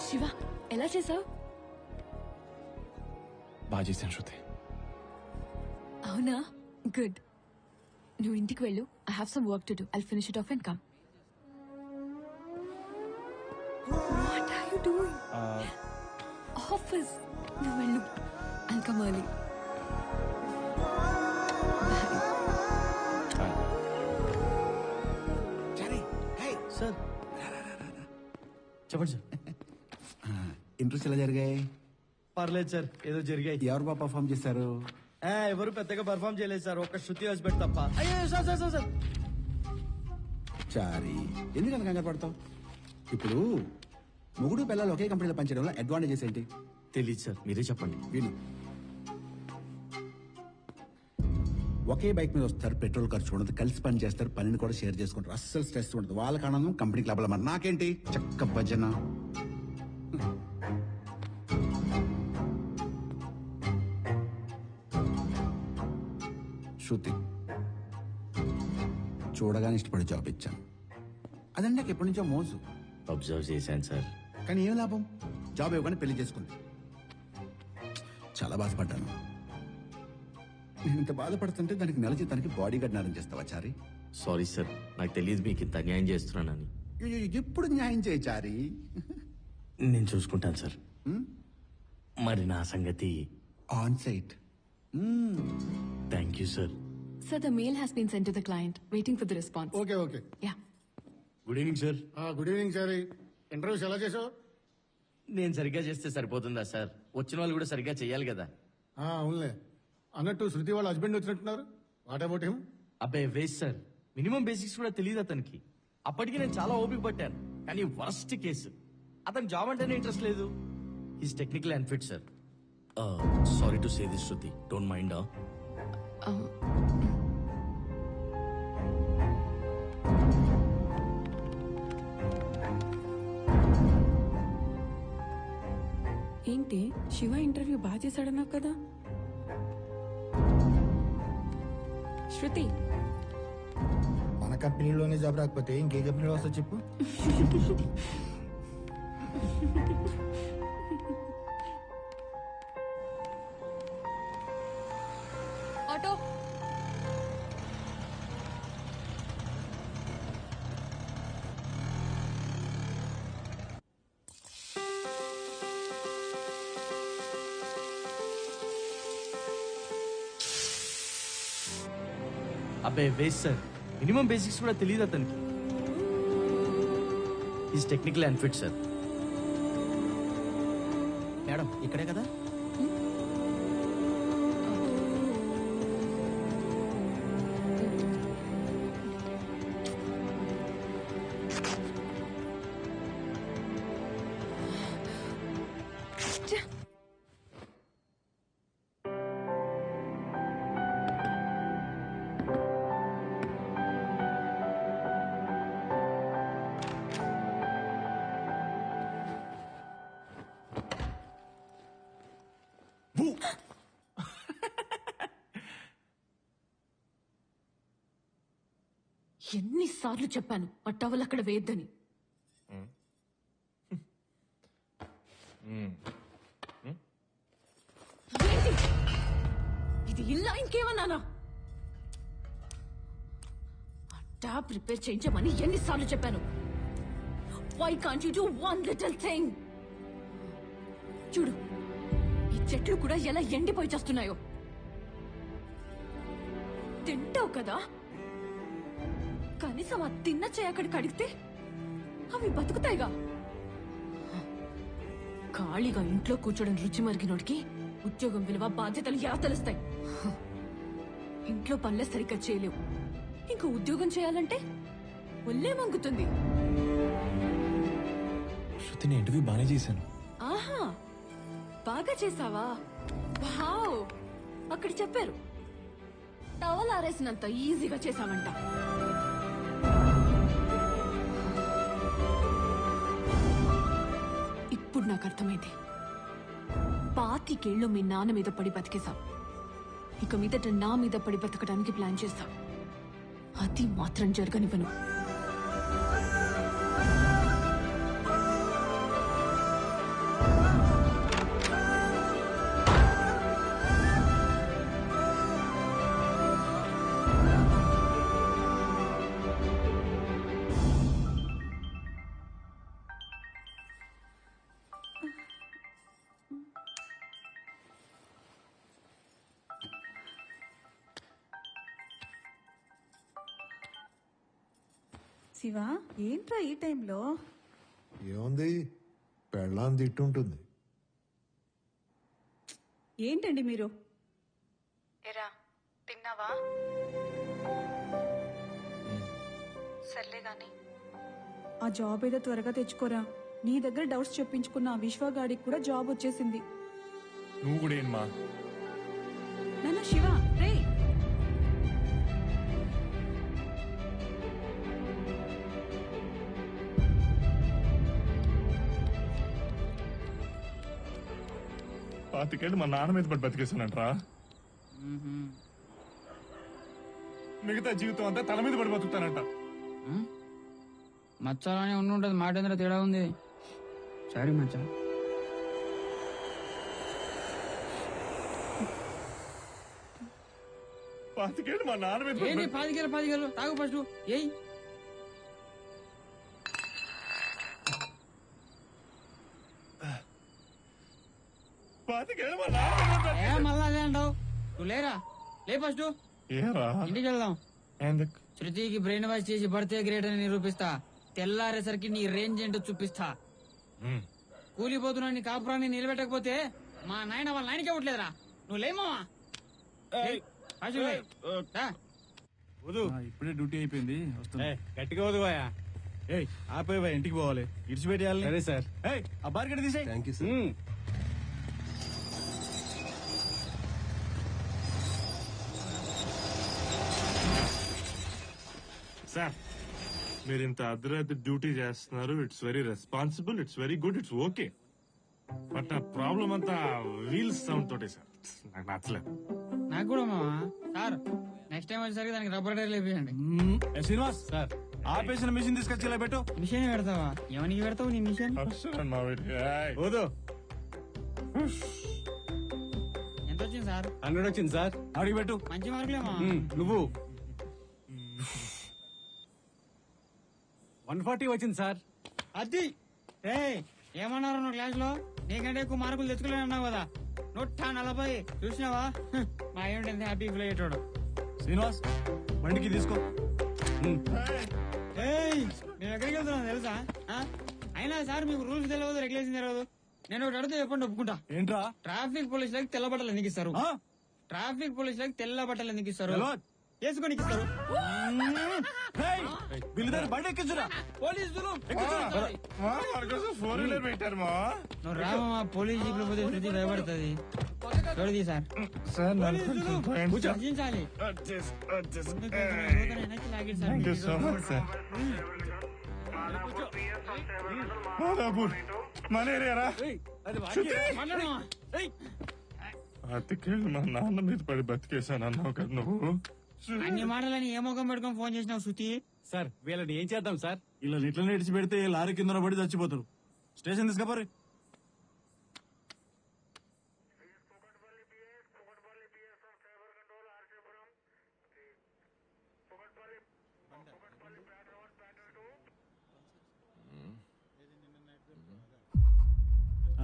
Shiva, ఎలా చేసావు? బాగా చేశాను శృతి. అవునా? Good. నువ్వు ఇంటికి వెళ్ళు. I have some work to do. I'll finish it off and come. What are you doing? Office. నువ్వు వెళ్ళు. I'll come early. సార్ చెప్పండి సార్. ఇంట్రెస్ట్ ఎలా జరిగాయి? పర్లేదు సార్, ఏదో జరిగాయి. ఎవరు బాగా పర్ఫామ్ చేశారు? ఎవరు పెద్దగా పర్ఫామ్ చేయలేదు సార్, ఒక్క శృతి హస్బెండ్ తప్ప. అయ్యో సార్ సార్ సార్ సార్. చారి, ఎందుకంత కంగారు పడతావు? ఇప్పుడు మొగుడు పిల్లలు ఒకే కంపెనీలో పనిచేయడం వల్ల అడ్వాంటేజెస్ ఏంటి? తెలీదు సార్, మీరే చెప్పండి. విను, ఒకే బైక్ మీద వస్తారు, పెట్రోల్ ఖర్చు ఉండదు, కలిసి పని చేస్తారు, పనిని కూడా షేర్ చేసుకుంటారు, అస్సలు స్ట్రెస్ ఉండదు. వాళ్ళకి ఆనందం, కంపెనీకి లాభాలు. మరి నాకేంటి చక్క భజన. శృతి చూడగానే ఇష్టపడి జాబ్ ఇచ్చాను. అదండి నాకు ఎప్పటి నుంచో మోజు. అబ్జర్వ్ చేశాను సార్. కానీ ఏం లాభం? జాబ్ ఇవ్వగానే పెళ్లి చేసుకుంది. చాలా బాధపడ్డాను. నేను ఇంత బాధపడుతుంటే దానికి నెల జీతానికి బాడీ గార్డ్ అరేంజ్ చేస్తావా చారి? సారీ సార్, నాకు తెలియదు మీకు ఇంత అన్యాయం చేస్తున్నానని. ఎప్పుడు న్యాయం చేయి చారి. నేను చూసుకుంటాను సార్. మరి నా సంగతి on site. Thank you sir. Sir, the mail has been sent to the client. Waiting for the response. Okay okay. Yeah. Good evening sir. Good evening sir. Interviews ఎలా చేసావు? నేను సరిగ్గా చేస్తే సరిపోతుందా సార్? వచ్చిన వాళ్ళు కూడా సరిగ్గా చెయ్యాలి కదా. అవునులే. అన్నట్టు శృతి వాళ్ళ హస్బెండ్ వచ్చినట్టున్నారు. What about him? అబ్బాయి వేస్ట్ సార్, మినిమం బేసిక్స్ కూడా తెలియదు అతనికి. అప్పటికి నేను చాలా ఓపిక పట్టాను, కానీ వర్స్ట్ కేసు. అతను జాబ్ అంటేనే ఇంట్రెస్ట్ లేదు. Is technical unfit sir. Sorry to say this Shruti, don't mind. ఏంటి శివ ఇంటర్వ్యూ బాగా చేశాడన్నావు కదా? శృతి కంపెనీలోనే జాబ్ రాకపోతే ఇంకే కంపెనీలో వస్తా చెప్పు. ఆటో అబ్బాయి వేస్ట్ సార్, మినిమం బేసిక్స్ కూడా తెలియదు అతనికి. Is technical unfit sir. Madam ఇక్కడే కదా? ఎన్నిసార్లు చెప్పాను ఆ టవల్ అక్కడ వేయద్దని. ఏంటి ఇది ఇల్లా ఇంకేమన్నానా? ఆ ట్యాప్ రిపేర్ చేయించమని ఎన్నిసార్లు చెప్పాను. Why can't you do one little thing? చూడు ఈ చెట్లు కూడా ఎలా ఎండిపోయి చేస్తున్నాయో. తింటావు కదా, కనీసం ఆ తిన్న చేయి అక్కడికి అడిగితే అవి బతుకుతాయిగా. ఖాళీగా ఇంట్లో కూర్చోడం రుచి మరిగినోడికి ఉద్యోగం విలువ బాధ్యతలు ఎలా తెలుస్తాయి? ఇంట్లో పనులే సరిగ్గా చేయలేవు, ఇంకా ఉద్యోగం చేయాలంటే ఒళ్ళే మంగుతుంది. శృతిని ఇంటర్వ్యూ బాగానే చేశాను. ఆహా, బాగా చేసావా? వావ్, అక్కడ చెప్పారు టవల్ ఆరేసినంత ఈజీగా చేసావంట. ఇప్పుడు నాకు అర్థమైంది. 25 మీ నాన్న మీద పడి బతికేశావు, ఇక మీదట నా మీద పడి బతకడానికి ప్లాన్ చేశావు. అది మాత్రం జరగనివ్వను. శివ, ఏంట్రా ఈ టైంలో? ఏముంది, పెళ్ళాం తిట్టుంటుంది. ఏంటండి మీరు? ఎరా తిన్నావా? సర్లే గాని ఆ జాబ్ ఏదో త్వరగా తెచ్చుకోరా. నీ దగ్గర డౌట్స్ చెప్పించుకున్న ఆ విశ్వగాడికి కూడా జాబ్ వచ్చేసింది. నువ్వు కూడా ఏమ్మా? నాన్న శివ, రే పాతికేళ్ళు మా నాన్న మీద పడి బతికేసానంట్రా. మిగతా జీవితం అంతా తల మీద పడి బతుకుతానంట. మచ్చాలనే ఉండుంటది, మాట ఎందులో తేడా ఉంది. సారీ మచ్చా. పాతికేళ్ళు మా నాన్న మీద పడి ఏంటి 10 తాగు ఫస్ట్. ఏయ్ పాతికేళ్ళు మా నాన్న మీద పడి ఏ మళ్ళా అదే అంటావు? నువ్వు లేరా, లే ఫస్ట్. ఏరా ఇంటికి వెళ్దాం. ఎందుకు? శృతికి బ్రెయిన్ వాష్ చేసి బర్త్డే గ్రేట్ అని నిరూపిస్తా. తెల్లారేసరికి నీ రేంజ్ ఏంటో చూపిస్తా. కూలిపోతున్నా నీ కాపురాన్ని నిలబెట్టకపోతే మా నాయన వాళ్ళ నాయనకే ఇవ్వట్లేదురా. నువ్వు లేమావా? ఇప్పుడే డ్యూటీ అయిపోయింది, వస్తుంది. గట్టిగా వదువాయా. ఆపేవా, ఇంటికి పోవాలి. ఇడిచిపెట్టేయాలి. సరే సార్. ఆ బార్ గడి తీసేయ్. Thank you sir. సార్, మీరు ఇంత అర్ధరాత్రి డ్యూటీ చేస్తున్నారు. It's very responsible, it's very good, it's okay. But ఆ ప్రాబ్లం అంతా వీల్స్ సౌండ్ తోటే సార్. నాకు నచ్చలేదు. నాకు కూడా మావా. సార్ నెక్స్ట్ టైం వచ్చేసరికి దానికి రబ్బర్ టైర్ లేపియండి. శ్రీనివాస్ సార్ ఆపేసిన మిషన్ తీసుకొచ్చి ఇలా పెట్టు. మిషన్ పెడతావా? ఎవరికి పెడతావు నీ మిషన్? ఓదో ఎంత వచ్చింది సార్? 100 వచ్చింది సార్. అడిగి పెట్టు. మంచి మార్కులేమా? నువ్వు 140 వచ్చింది సార్. అది ఏమన్నారు నువ్వు క్లాస్ లో? నీకంటే ఎక్కువ మార్కులు తెచ్చుకోలేను అన్నావు కదా. 140 చూసినావా? మా ఏమిటి హ్యాపీ ఫీల్ అయ్యేటోడు. శ్రీనివాస్ బండికి తీసుకో. మేము ఎక్కడికి వెళ్తున్నాం తెలుసా? అయినా సార్ మీకు రూల్స్ తెలియదు, రెగ్యులేషన్ తెలియదు. నేను ఒకటి అడిగితే చెప్పండి ఒప్పుకుంటా. ఏంట్రా? ట్రాఫిక్ పోలీసులకి తెల్ల బట్టలు ఎందుకు ఇస్తారు? ట్రాఫిక్ పోలీసులకి తెల్ల బట్టలు ఎందుకు ఇస్తారు? వేసుకొని ఇస్తారు. బండి ఎక్కించురా. పోలీసులు ఫోర్ వీలర్ పెట్టారు మా. నువ్వు రామా పోలీస్ జీప్ లో పోతే శృతి భయపడుతుంది. చూడది సార్. రచించాలి. అతికేళ్ళు మా నాన్న మీద పడి బతికేశాను అన్నావు కదా నువ్వు. అన్ని మాటలని ఏ ముఖం పెట్టుకొని ఫోన్ చేసినావు శృతి? సార్ వీళ్ళని ఏం చేద్దాం సార్? ఇలా ఇట్లా నేడిచి పెడితే లారీ కింద పడి చచ్చిపోతారు. స్టేషన్ తీసుకపోరు.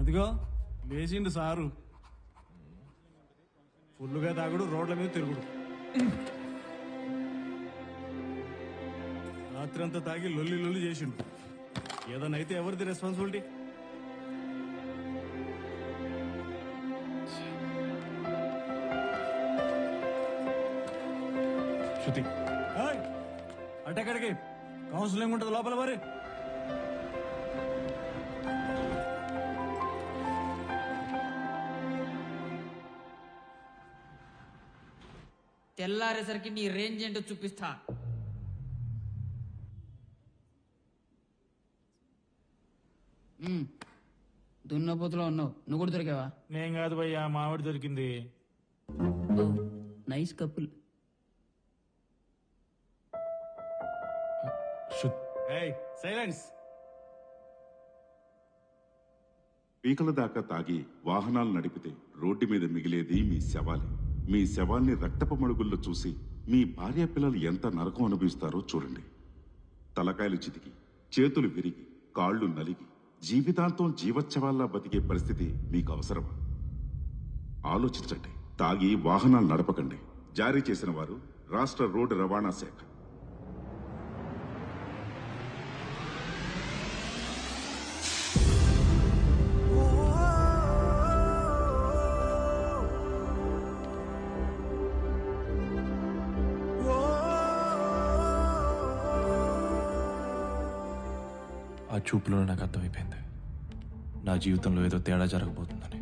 అదిగో లేచిండు సారు. ఫుల్లుగా తాగుడు, రోడ్ల మీద తిరుగుడు. రాత్రి అంతా తాగి లొల్లి లొల్లి చేసిండు. ఏదైనా అయితే ఎవరిది రెస్పాన్సిబిలిటీ? శృతి అటెక్కడికి కౌన్సిలింగ్ ఉంటుంది లోపల మరి. తెల్లారేసరికి నీ రేంజ్ ఏంటో చూపిస్తా. దున్నపోతులో ఉన్నావు. నువ్వు కూడా దొరికావా? నేను కాదు భయ్యా, మావిడి దొరికింది. Nice couple. సైలెన్స్. పీకల దాకా తాగి వాహనాలు నడిపితే రోడ్డు మీద మిగిలేది మీ శవాలే. మీ శవాల్ని రక్తపు మడుగుల్లో చూసి మీ భార్య పిల్లలు ఎంత నరకం అనుభవిస్తారో చూడండి. తలకాయలు చితికి, చేతులు విరిగి, కాళ్ళు నలిగి జీవితాంతం జీవచ్చవాల్లా బతికే పరిస్థితి మీకు అవసరమా? ఆలోచించండి. తాగి వాహనాలు నడపకండి. జారీ చేసిన వారు రాష్ట్ర రోడ్డు రవాణా శాఖ. ఆ చూపులోనే నాకు అర్థమైపోయింది నా జీవితంలో ఏదో తేడా జరగబోతుందని.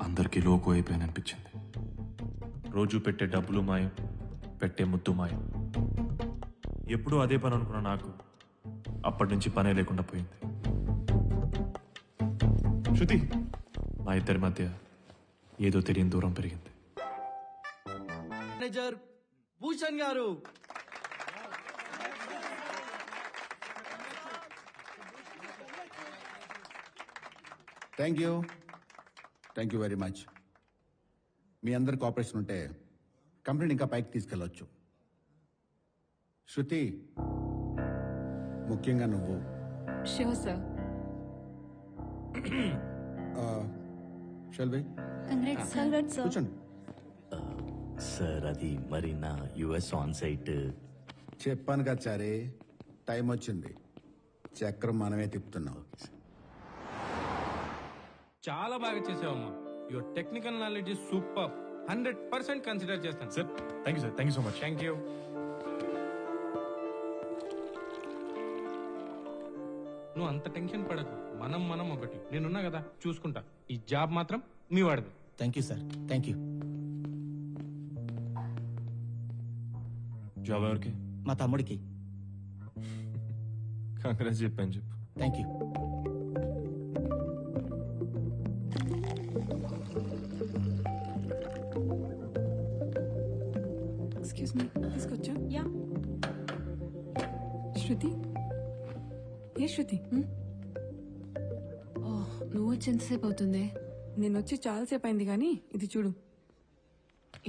అందరికీ లోకు అయిపోయింది అనిపించింది. రోజు పెట్టే డబ్బులు మాయం, పెట్టే ముద్దు మాయం. ఎప్పుడూ అదే పని అనుకున్న నాకు అప్పటి నుంచి పనే లేకుండా పోయింది. శృతి, మా ఇద్దరి మధ్య ఏదో తెలియని దూరం పెరిగింది. Manager Bhushan garu. Thank you very much. మీ అందరి కోఆపరేషన్ ఉంటే కంపెనీని ఇంకా పైకి తీసుకెళ్ళొచ్చు. శృతి, ముఖ్యంగా నువ్వు. Sure sir. షెల్వి కూర్చోండి. సార్ అది మరి నా యుఎస్ ఆన్ సైట్. చెప్పాను కదా చారీ, టైం వచ్చింది. చక్రం మనమే తిప్పుతున్నాం. చాలా బాగా చేసావమ్మా. Your technical knowledge is super. 100% consider చేస్తాను sir. Thank you sir. Thank you so much. Thank you. నువ్వు అంత టెన్షన్ పడకు. మనం ఒకటి. నేనున్నా కదా, చూసుకుంటా. ఈ జాబ్ మాత్రం మీ వాడిది. Thank you sir. Thank you. Job ఎవరికి? మా తమ్ముడికి. కాంగ్రెస్ చెప్పాను చెప్పు. Thank you. శృతి ఏ శృతి నువ్వు వచ్చి ఎంతసేపు అవుతుంది? నేను వచ్చి చాలాసేపు అయింది కానీ ఇది చూడు.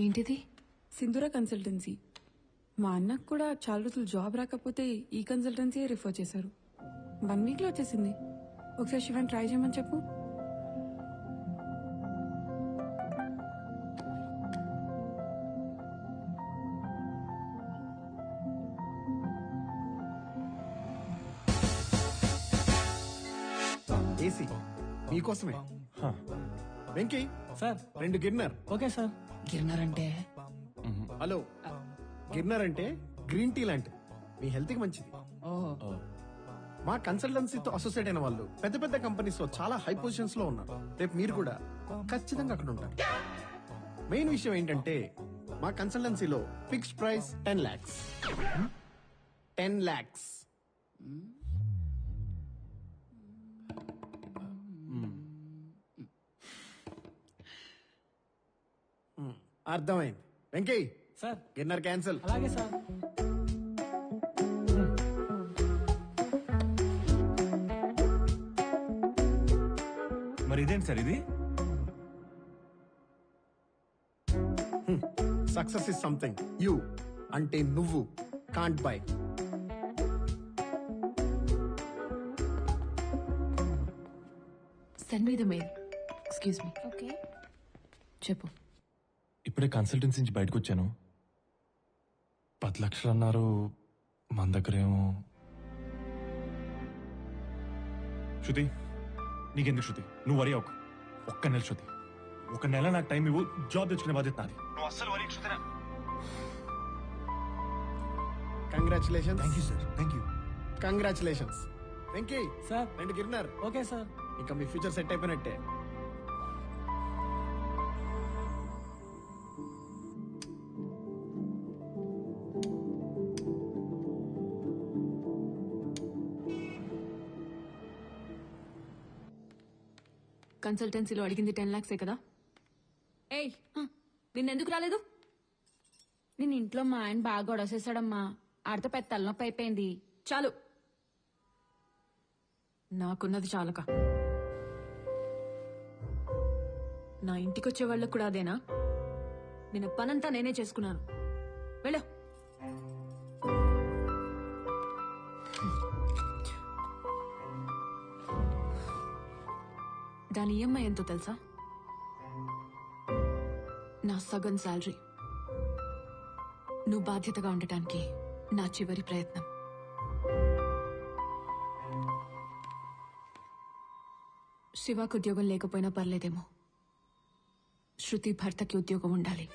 ఏంటిది? సింధూర కన్సల్టెన్సీ. మా అన్నకు కూడా చాలా రోజులు జాబ్ రాకపోతే ఈ కన్సల్టెన్సీ రిఫర్ చేశారు. 1 వీక్లో వచ్చేసింది. ఒకసారి శివన్ ట్రై చేయమని చెప్పు. ఏసీ మీకోసమే. వెంకీ సార్ 2 గిన్నర్. Okay sir. గిర్నర్ అంటే హలో, గిన్నర్ అంటే గ్రీన్ టీ లాంటిది, మీ హెల్త్ కి మంచిది. మా కన్సల్టెన్సీతో అసోసియేట్ అయిన వాళ్ళు పెద్ద పెద్ద కంపెనీస్ లో చాలా హై పొజిషన్స్ లో ఉన్నారు. రేపు మీరు కూడా ఖచ్చితంగా అక్కడ ఉంటారు. మెయిన్ విషయం ఏంటంటే మా కన్సల్టెన్సీలో ఫిక్స్డ్ ప్రైస్ 10 lakhs. 10 lakhs. అర్థమైంది. వెంకీ సార్ గిన్నర్ క్యాన్సిల్. అలాగే సార్. మరి ఇదేంటి సార్ ఇది? సక్సెస్ ఇస్ సంథింగ్ యూ అంటే నువ్వు can't by. Send me the mail. Excuse me. Okay చెప్పు. ఇప్పుడే కన్సల్టెన్సీ నుంచి బయటకు వచ్చాను. 10 లక్షలు అన్నారు, మన దగ్గరేమో. శృతి, నీకెందుకు శృతి? నువ్వు వరి అవ్వకు. ఒక్క నెల శృతి, 1 నెల నాకు టైం ఇవ్వు. జాబ్ తెచ్చుకునే బాధ్యత నాది. నువ్వు అస్సలు worry Shruti. Congratulations. Thank you sir. Thank you. Congratulations. Venky sir 2 గిన్నర్. Okay sir. ఇంకా మీ ఫ్యూచర్ సెట్ అయిపోయినట్టే. కన్సల్టెన్సీలో అడిగింది 10 lakhs కదా? ఏయ్, నిన్నెందుకు రాలేదు? నేను ఇంట్లో మా ఆయన బాగా గొడవసేసాడమ్మా. ఆడితో పెద్ద తలనొప్పి అయిపోయింది. చాలు, నాకున్నది చాలక. నా ఇంటికొచ్చే వాళ్ళకు కూడా అదేనా? నిన్న పనంతా నేనే చేసుకున్నాను. వెళ్ళు. దాని ఈఎంఐ ఎంతో తెలుసా? నా సగం శాలరీ. నువ్వు బాధ్యతగా ఉండటానికి నా చివరి ప్రయత్నం. శివాకు ఉద్యోగం లేకపోయినా పర్లేదేమో, శృతి భర్తకి ఉద్యోగం ఉండాలి.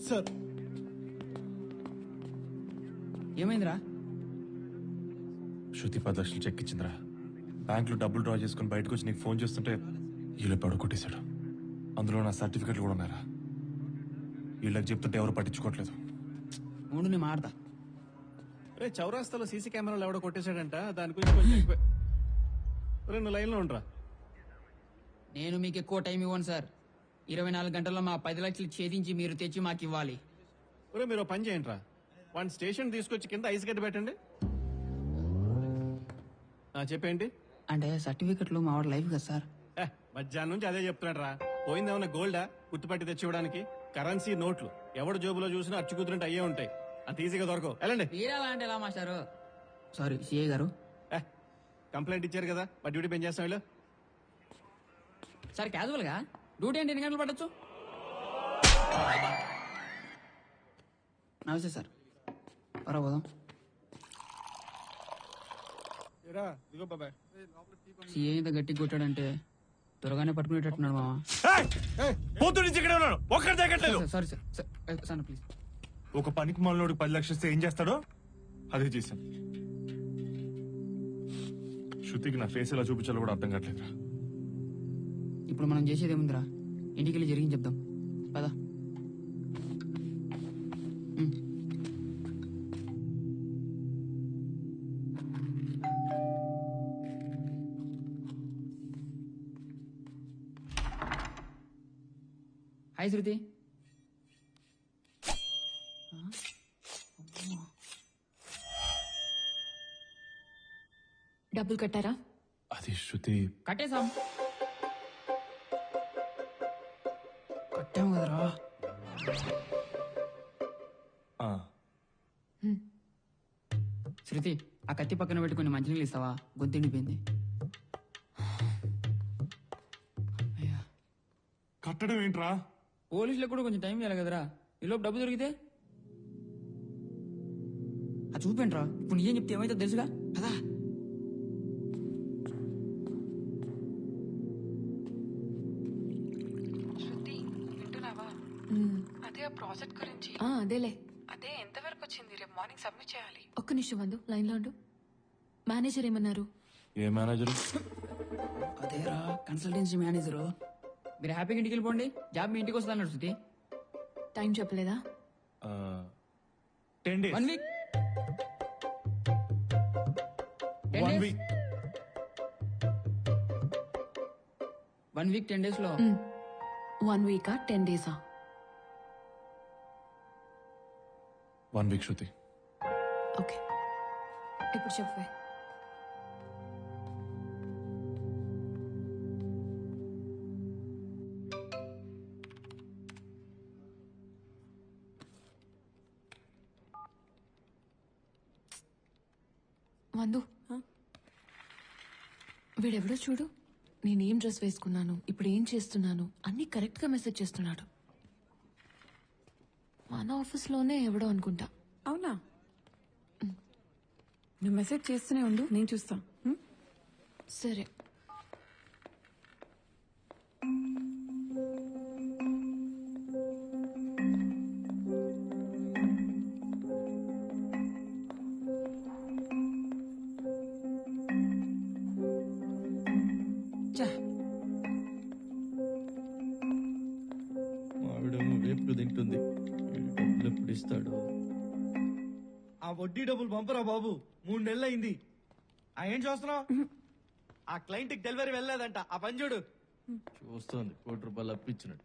సార్ ఏమైందిరా? శృతి 10 లక్షలు చెక్ ఇచ్చిందిరా. బ్యాంక్ లో డబ్బులు డ్రా చేసుకుని బయటకు వచ్చి నీకు ఫోన్ చేస్తుంటే వీళ్ళు పడు కొట్టేశాడు. అందులో నా సర్టిఫికెట్లు కూడా ఉన్నారా. వీళ్ళకి చెప్తుంటే ఎవరు పట్టించుకోవట్లేదు. మూడు నేను మాడతా. రే చౌరాస్తాలో సీసీ కెమెరాలు ఎవడో కొట్టేశాడంట, దాని గురించి కొంచెం ఎక్కువ. రే నువ్వు లైన్లో ఉండరా. నేను మీకు ఎక్కువ టైం ఇవ్వను సార్. 24 గంటల్లో మా 10 లక్షలు ఛేదించి మీరు తెచ్చి మాకు ఇవ్వాలి. ఒరే మీరు ఓ పని చేయండి రా, వన్ స్టేషన్ తీసుకొచ్చి కింద ఐస్ గడ్డ పెట్టండి. చెప్పేంటి అంటే సర్టిఫికెట్లు మా వాడు లైఫ్ కదా సార్. మధ్యాహ్నం నుంచి అదే చెప్తున్నాడు రా. పోయిందేమన్నా గోల్డా గుర్తుపట్టి తెచ్చివ్వడానికి? కరెన్సీ నోట్లు ఎవడు జోబులో చూసినా అచ్చు కుదిరినట్టు అయ్యే ఉంటాయి. అంత ఈజీగా దొరకవు. వెళ్ళండి. మీరెలా అంటే ఎలా మాస్టారు? సారీ సిఐ గారు. కంప్లైంట్ ఇచ్చారు కదా, మా డ్యూటీ పెంచేస్తాం చేస్తాం వీళ్ళు. సార్ క్యాజువల్ గా డ్యూటీ అంటే ఎన్ని గంటలు పట్టచ్చు? నమస్తే సార్. పరా పోదాం. సిఐ ఇంత గట్టిగా కొట్టాడంటే త్వరగానే పట్టుకునేటట్టున్నాడు మామ. Sorry sir. Sir please. ఒక పనికి మాలోడు 10 లక్షలు ఇస్తే ఏం చేస్తాడో అదే చేశాను. శృతికి నా ఫేస్ ఎలా చూపించాలో కూడా అర్థం కావట్లేదురా. ఇప్పుడు మనం చేసేది ఏముందిరా? ఇంటికి వెళ్ళి జరిగింది చెప్దాం పదా. హాయ్ శృతి. డబ్బులు కట్టారా? అది శృతి. కట్టేశాం. కట్టాము కదరా. శృతి ఆ కత్తి పక్కన పెట్టుకుని మంచినీళ్ళు ఇస్తావా? గొంతిండిపోయింది. కట్టడం ఏంట్రా? పోలీసులకు కూడా కొంచెం టైం ఇవ్వాలి కదరా. ఈలోపు డబ్బు దొరికితే అది చూపేంట్రా. ఇప్పుడు నీకేం చెప్తే ఏమైతే తెలుసుగా కదా. అదే ఆ ప్రాజెక్ట్ గురించి. అదేలే. అదే ఎంతవరకు వచ్చింది? రేపు మార్నింగ్ సబ్మిట్ చేయాలి. ఒక్క నిమిషం వందు, లైన్ లో ఉండు. మేనేజర్ ఏమన్నారు? ఏ మేనేజర్? అదేరా కన్సల్టెన్సీ మేనేజరు. మీరు హ్యాపీగా ఇంటికి వెళ్ళిపోండి, జాబ్ మీ ఇంటికి వస్తుందన్నాడు శృతి. టైం చెప్పలేదా? 10 days. 1 week. 1 week. 1 week 10 days లో. 1 week 10 days? 1 week శృతి. ఓకే ఇప్పుడు చెప్పే. వందు, వీడెవడో చూడు. నేనేం డ్రెస్ వేసుకున్నాను, ఇప్పుడు ఏం చేస్తున్నాను అన్ని కరెక్ట్ గా మెసేజ్ చేస్తున్నాడు. మన ఆఫీస్లోనే ఎవడో అనుకుంటా. అవునా? నువ్వు మెసేజ్ చేస్తూనే ఉండు, నేను చూస్తా. సరే. మావిడేమో వేపుడు తింటుంది. డబ్బులు ఎప్పుడు ఇస్తాడు? ఆ వడ్డీ డబ్బులు పంపరా బాబు, 3 నెలలు అయింది. ఏం చూస్తున్నావు? ఆ క్లయింట్ కి డెలివరీ వెళ్ళలేదంట. ఆ పని చూడు. చూస్తుంది ₹1 అప్పించినట్టు.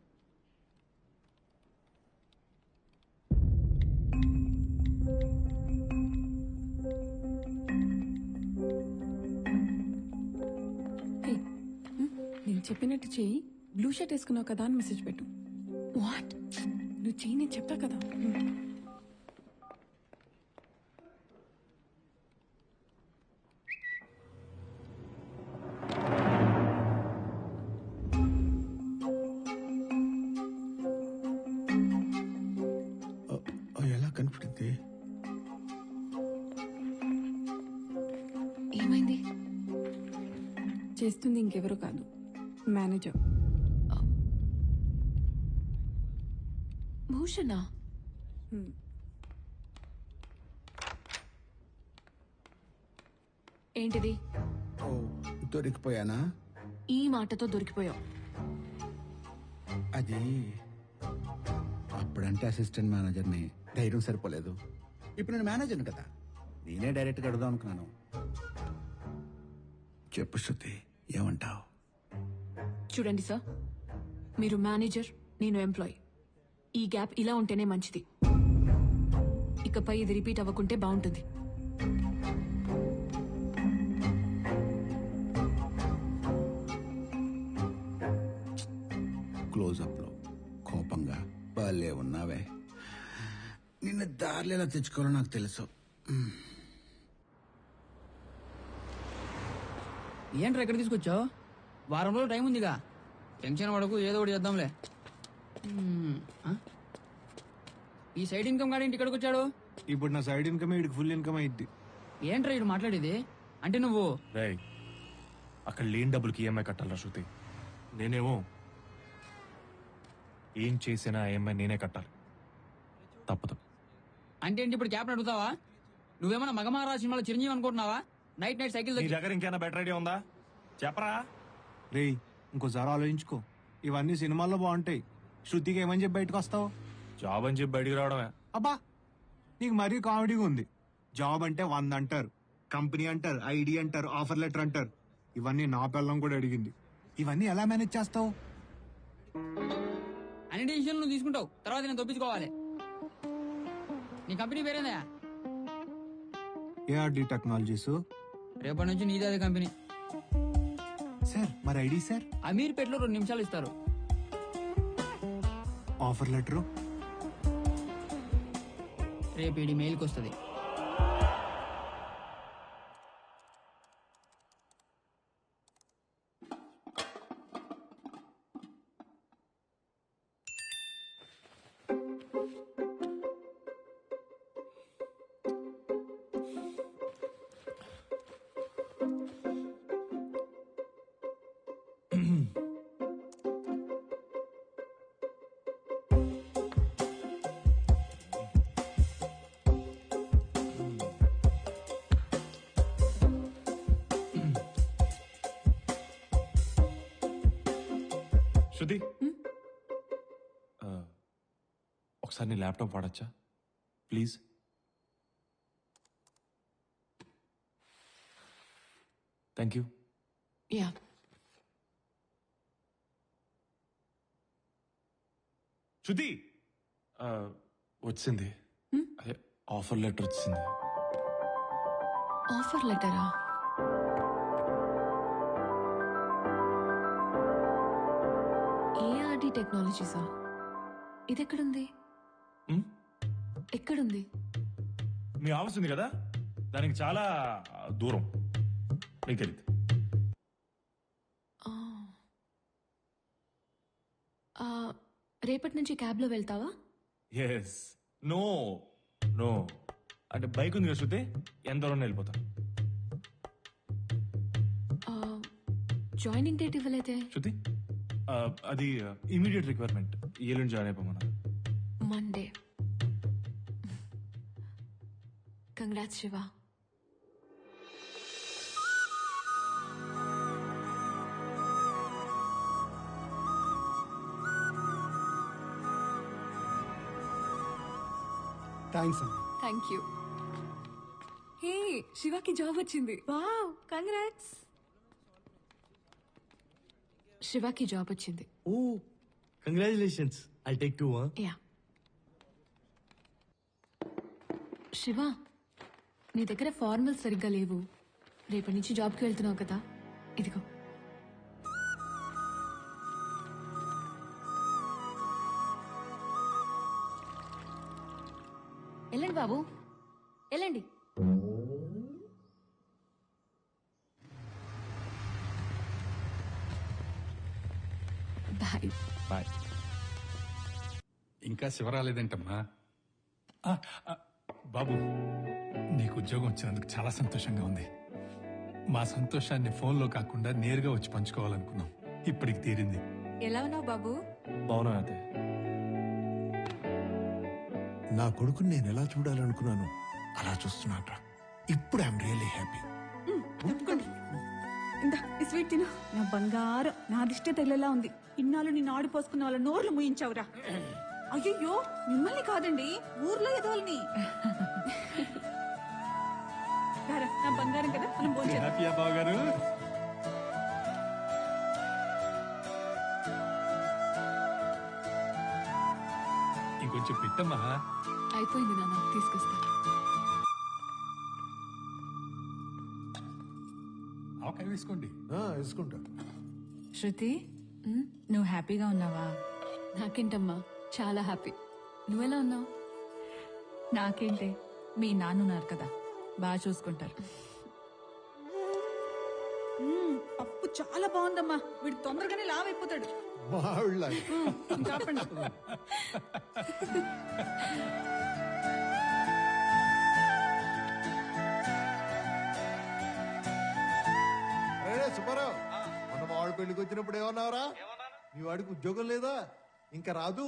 నేను చెప్పినట్టు చెయ్యి. బ్లూ షర్ట్ వేసుకున్నావు కదా అని మెసేజ్ పెట్టు. వాట్? నువ్వు చెయ్యి, నేను చెప్తా కదా. ఎలా కనిపడింది? ఏమైంది? చేస్తుంది ఇంకెవరో కాదు, మేనేజర్. భూషణ. ఏంటిది? ఓ, దొరికిపోయానా? ఈ మాటతో దొరికిపోయావు. అది అప్పుడంటే అసిస్టెంట్ మేనేజర్ని, ధైర్యం సరిపోలేదు. ఇప్పుడు నేను మేనేజర్ని కదా, నేనే డైరెక్ట్గా అడుగుదాం అనుకున్నాను. చెప్పు శృతి, ఏమంటావు? చూడండి సార్, మీరు మేనేజర్, నేను ఎంప్లాయీ. ఈ గ్యాప్ ఇలా ఉంటేనే మంచిది. ఇకపై ఇది రిపీట్ అవ్వకుంటే బాగుంటుంది. క్లోజప్లో కోపంగా భలే ఉన్నావే. నిన్ను దారిలో ఎలా తెచ్చుకోవాలో నాకు తెలుసు. ఏంట్రా ఎక్కడ తీసుకొచ్చావు? వారం రోజులు టైం ఉందిగా, టెన్షన్ పడకు, ఏదో ఒకటి చేద్దాంలే. ఈ సైడ్ ఇన్కమ్ గాడి ఇంటి ఇక్కడికి వచ్చాడు. ఇప్పుడు నా సైడ్ ఇన్కమ్ వీడికి ఫుల్ ఇన్కమ్ అయింది. ఏంట్రా ఇటు మాట్లాడేది? అంటే నువ్వు రేయ్, అక్కడ లేని డబ్బులకి ఈఎంఐ కట్టాలరా శృతి. నేనేమో ఏం చేసినా ఈఎంఐ నేనే కట్టాలి, తప్పదు. అంటే ఏంటి ఇప్పుడు క్యాబ్ అడుగుతావా? నువ్వేమన్నా మగమారా సినిమాలో చిరంజీవి అనుకుంటున్నావా? నైట్ నైట్ సైకిల్ నీ దగ్గర ఇంకేమైనా బెటర్ ఐడియా ఉందా? చెప్పరా. రేయ్, ఇంకోసారి ఆలోచించుకో. ఇవన్నీ సినిమాల్లో బాగుంటాయి. శృతికి ఏమని చెప్పి బయటకు వస్తావు? జాబ్ అని చెప్పి బయటికి రావడమే. అబ్బా, నీకు మరీ కామెడీగా ఉంది. జాబ్ అంటే 100 అంటారు, కంపెనీ అంటారు, ఐడి అంటారు, ఆఫర్ లెటర్ అంటారు. ఇవన్నీ నా పిల్లం కూడా అడిగింది. ఇవన్నీ ఎలా మేనేజ్ చేస్తావు? అన్ని డిసిషన్లు నువ్వు తీసుకుంటావు, తర్వాత నేను తప్పించుకోవాలి. నీ కంపెనీ పేరేందా? ARD technologies. రేపటి నుంచి నీదే అదే కంపెనీ. సార్, మరి ఐడి సార్? అమీర్పేటలో 2 నిమిషాలు ఇస్తారు. ఆఫర్ లెటర్ రేపు ఇది మెయిల్కి వస్తుంది. శృతి, ఒకసారి నీ ల్యాప్టాప్ వాడచ్చా ప్లీజ్? Thank you. యా, శృతి, వచ్చింది. అదే ఆఫర్ లెటర్ వచ్చింది. ఆఫర్ లెటరా? ఏఆర్డి టెక్నాలజీసా? ఇదెక్కడుంది? ఎక్కడుంది? మీ ఆఫీస్ ఉంది కదా, దానికి చాలా దూరం. మీకు తెలియదు. రేపటి నుంచి క్యాబ్లో వెళ్తావా? ఎస్. నో నో, అంటే బైక్ ఉంది కదా శృతి, ఎంత దూరం వెళ్ళిపోతా. జాయినింగ్ డేట్ ఇవ్వలేదే శృతి, అది ఇమీడియట్ రిక్వైర్మెంట్. ఎల్లుండి జాయిన్ అయిపోమన్నా. మండే. కంగ్రాట్స్ శివ. థ్యాంక్స్ అమ్మా. Thank you. హే, శివకి జాబ్ వచ్చింది. Wow, congrats. శివకి జాబ్ వచ్చింది. Oh, congratulations. I take 2. Yeah. Shiva, నీ దగ్గర ఫార్మల్ సరిగ్గా లేవు. రేపటి నుంచి జాబ్కి వెళ్తున్నావు కదా, ఇదిగో. వెళ్ళండి బాబు, వెళ్ళండి. బాయ్. బాయ్. ఇంకా శివ రాలేదేంటమ్మా? ఆ, ఆ, బాబు, నీకు ఉద్యోగం వచ్చినందుకు చాలా సంతోషంగా ఉంది. మా సంతోషాన్ని ఫోన్లో కాకుండా నేరుగా వచ్చి పంచుకోవాలనుకున్నాం. ఇప్పటికి తీరింది. ఎలా ఉన్నావు బాబు? బాగున్నా అయితే. నా కొడుకుని నేను ఎలా చూడాలనుకున్నాను అలా చూస్తున్నాను. ఇప్పుడు ఐఎమ్ రియల్లీ హ్యాపీ. తప్పుకోండి. ఇందా ఈ స్వీట్ తిను. నా బంగారం, నా దిష్టే తెల్లలా ఉంది. ఇన్నాళ్ళు నిన్ను ఆడిపోసుకున్న వాళ్ళ నోర్లు ముయించావురా. అయ్యో మిమ్మల్ని కాదండి, ఊర్లో ఎదవల్ని. రారా, నా బంగారం కదా, మనం భోంచేద్దాం. హ్యాపీయా బావగారు? ఇంకొంచెం పెట్టమ్మా. అయిపోయింది నాన్న, తీసుకొస్తా. ఆవకాయ వేసుకోండి. వేసుకుంటా. శృతి నువ్వు హ్యాపీగా ఉన్నావా? నాకేంటమ్మా, చాలా హ్యాపీ. నువ్వెలా ఉన్నావు? నాకేంటే, మీ నాన్నున్నారు కదా, బాగా చూసుకుంటారు. పప్పు చాలా బాగుందమ్మా. వీడు తొందరగానే లావైపోతాడు. చెప్పండి. సుబ్బారావు, మన వాడు పెళ్లికి వచ్చినప్పుడు ఏమన్నావురా? మీ వాడికి ఉద్యోగం లేదా, ఇంకా రాదు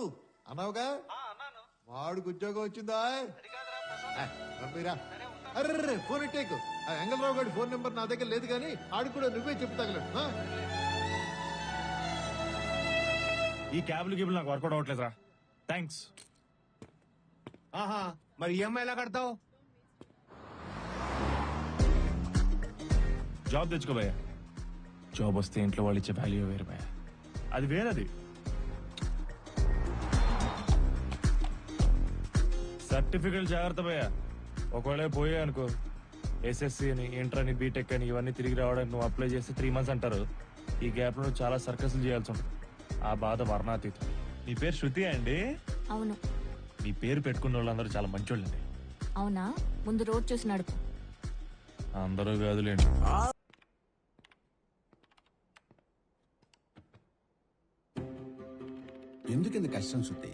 అన్నావుగా? వాడికి ఉద్యోగం వచ్చిందా? అర్రే ఫోన్ ఇట్టేకు. ఆ ఎంగళరావు గారి ఫోన్ నెంబర్ నా దగ్గర లేదు, కానీ ఆడికి కూడా నువ్వే చెప్తాగలడు. ఈ క్యాబ్లు గిబ్లు నాకు వర్కౌట్ అవ్వట్లేదురా. థ్యాంక్స్. ఆహా, మరి ఈఎంఐ ఎలా కడతావు? జాబ్ తెచ్చుకో భయ్యా. జాబ్ వస్తే ఇంట్లో వాళ్ళు ఇచ్చే వాల్యూ వేరు భయ్యా, అది వేరది. సర్టిఫికెట్ జాగ్రత్త భయ్యా, ఒకవేళ పోయా అనుకో, ఎస్ఎస్సి అని, ఇంటర్ అని, బీటెక్ అని ఇవన్నీ తిరిగి రావడానికి నువ్వు అప్లై చేస్తే 3 months అంటారు. ఈ గ్యాప్ లో చాలా సర్కస్లు చేయాల్సి ఉంటుంది. ఆ బాధ వర్ణాతీతం. మీ పేరు శృతి అండి? అవును. మీ పేరు పెట్టుకున్న వాళ్ళందరూ చాలా మంచోళ్ళండి. అవునా? ముందు రోడ్ చూసి నడుపు. అందరూ కాదులేండి. ఎందుకు కష్టం శృతి?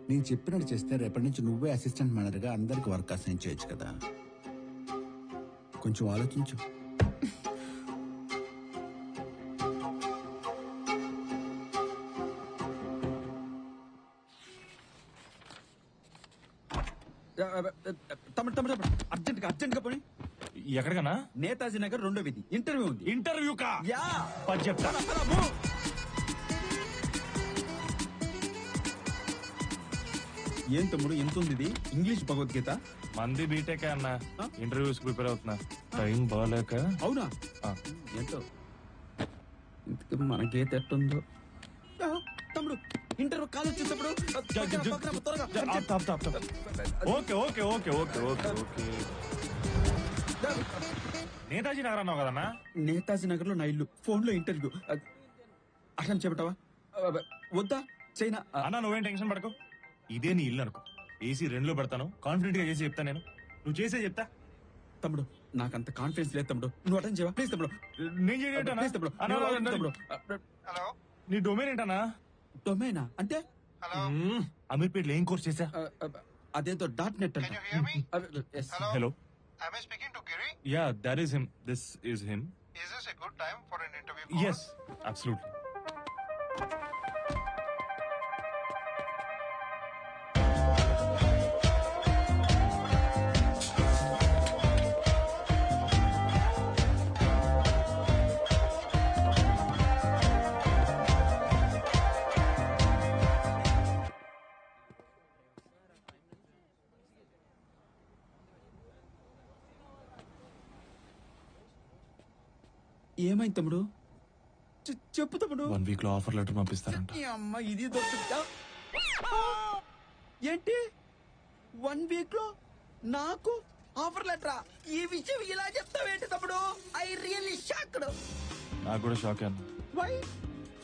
నేను చెప్పినట్టు చేస్తే రేపటి నుంచి నువ్వే అసిస్టెంట్ మేనేజర్గా అందరికి వర్క్ అసైన్ చేయొచ్చు కదా. కొంచెం ఆలోచించు. తమ్ముడు అర్జెంట్ గా పోనీ. ఎక్కడికన్నా? నేతాజీ నగర్ 2వ వీధి. ఇంటర్వ్యూ ఉంది. ఇంటర్వ్యూ కా? యా. చెప్తా. ఏం తమ్ముడు ఎంత ఉంది ఇది? ఇంగ్లీష్ భగవద్గీత. మంది బీటెక్ అన్న, ఇంటర్వ్యూస్ ప్రిపేర్ అవుతున్నా. టైం బాగాలేక. అవునా? ఏంటో ఇంతకీ మన గీత ఎట్టుందో. తమ్ముడు ఇంటర్వ్యూ కాల్ వచ్చేటప్పుడు okay okay okay okay okay okay. Netaji Nagar అన్నావు కదన్నా? నేతాజీ నగర్ లో నా ఇల్లు. ఫోన్ లో ఇంటర్వ్యూ. అట్లా చెప్పటవా? వద్దా? చైనా అన్నా, నువ్వేం టెన్షన్ పడకు. ఇదే నీ ఇల్లు అనుకో. ఏసీ 2లో పెడతాను. కాన్ఫిడెంట్ గా చేసి చెప్తా. నేను నువ్వు చేసే చెప్తా. తమ్ముడు నాకంత కాన్ఫిడెన్స్ లేదు తమ్ముడు. నువ్వు అటెండ్ చేయవా ప్లీజ్ తమ్ముడు? నేను చేయటన్నా? ప్లీజ్ తమ్ముడు. హలో, నీ డొమైన్ ఏంటన్నా? డొమైనా అంటే? అమీర్పేట్లో ఏం కోర్స్ చేసా? అదేదో .net అంటే. Hello. Am I speaking to Giri? Yeah, that is him. This is him. Is this a good time for an interview call? Yes, absolutely. ఏమైంది తమ్ముడు? చెప్పు తమ్ముడు. 1 week లో ఆఫర్ లెటర్ పంపిస్తారంట. అమ్మ ఇది దొరుకుతా ఏంటి? 1 week లో నాకు ఆఫర్ లెటరా? ఈ విషయం ఇలా చెప్తావేంటి తమ్ముడు? I really shocked. నాకు కూడా షాక్ అన్న. వై?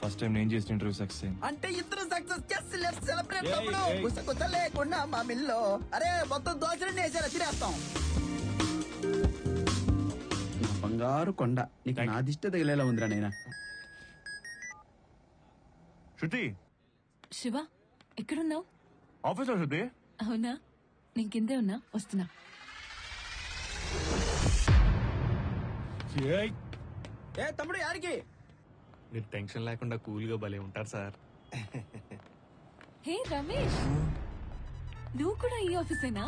ఫస్ట్ టైం నేను చేసిన ఇంటర్వ్యూ సక్సెస్ అయింది. అంటే ఇద్దరు సక్సెస్ చేసి లెట్స్ సెలబ్రేట్ తమ్ముడు. గుసగుస లేకుండా మా మిల్లో. అరే మొత్తం దోశలు వేసేలా తినేస్తాం. బంగారు కొండ నీకు నా దిష్ట తగిలేలా ఉందిరా నైనా. శృతి. శివ, ఎక్కడున్నావు? ఆఫీస్లో శృతి. అవునా? నేను కిందే ఉన్నా, వస్తున్నా. ఏ తమ్ముడు యారికి? మీరు టెన్షన్ లేకుండా కూల్ గా భలే ఉంటారు సార్. హే రమేష్, నువ్వు కూడా ఈ ఆఫీసేనా?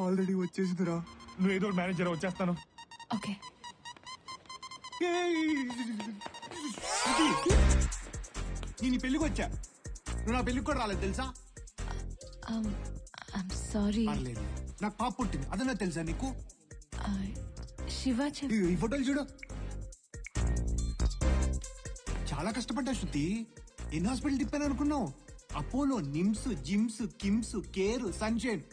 ఆల్రెడీ వచ్చేసిందిరా. నువ్వు ఏదో మేనేజర్ వచ్చేస్తాను. ఓకే. నేను ఈ పెళ్లికి వచ్చా, నువ్వు నా పెళ్లికి కూడా రాలేదు తెలుసా? సారీ. పర్లేదు, నాకు పాప పుట్టింది, అదన్నా తెలుసా నీకు? శివ ఈ ఫోటోలు చూడు. చాలా కష్టపడ్డా శృతి. ఎన్ని హాస్పిటల్ తిప్పాను అనుకున్నావు? Apollo, NIMS, gyms, KIMS, care, sunshine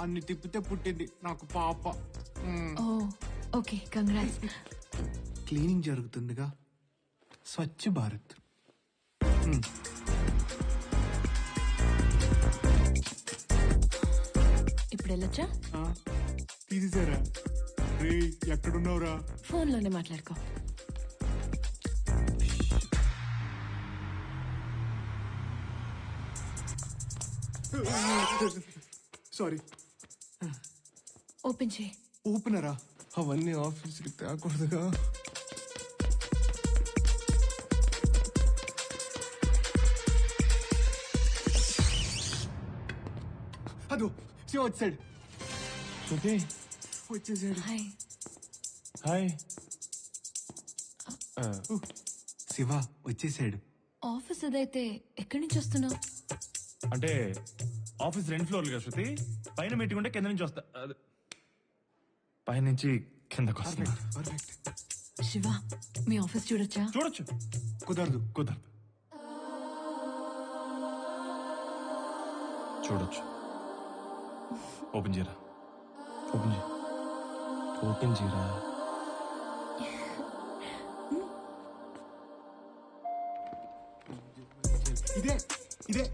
అన్ని తిప్పితే పుట్టింది నాకు పాప. Okay, congrats. Cleaning జరుగుతుందిగా, Swachh Bharat. ఇప్పుడు వెళ్ళొచ్చా? తీసేసారా? రే ఎక్కడున్నావురా? ఫోన్లోనే మాట్లాడుకో. సారీ. ఓపెన్ చేయి. ఓపెనరా? అవన్నీ ఆఫీస్కి తేకూడదుగా. అదో శివ వచ్చాడు. శృతి వచ్చేసాడు. హాయ్. హాయ్. శివ వచ్చేసాడు. ఆఫీస్ అదైతే ఎక్కడి నుంచి వస్తున్నావు? అంటే ఆఫీస్ 2 ఫ్లోర్లుగా శృతి. పైన మీటింగ్ ఉంటే కింద నుంచి వస్తా. పైనుంచి కిందకు వస్తున్నా. శివ, మీ ఆఫీస్ చూడొచ్చా? చూడొచ్చు. కుదరదు. చూడొచ్చు. ఓపెన్ చేయరా. ఓపెన్ చేయరా. ఇదే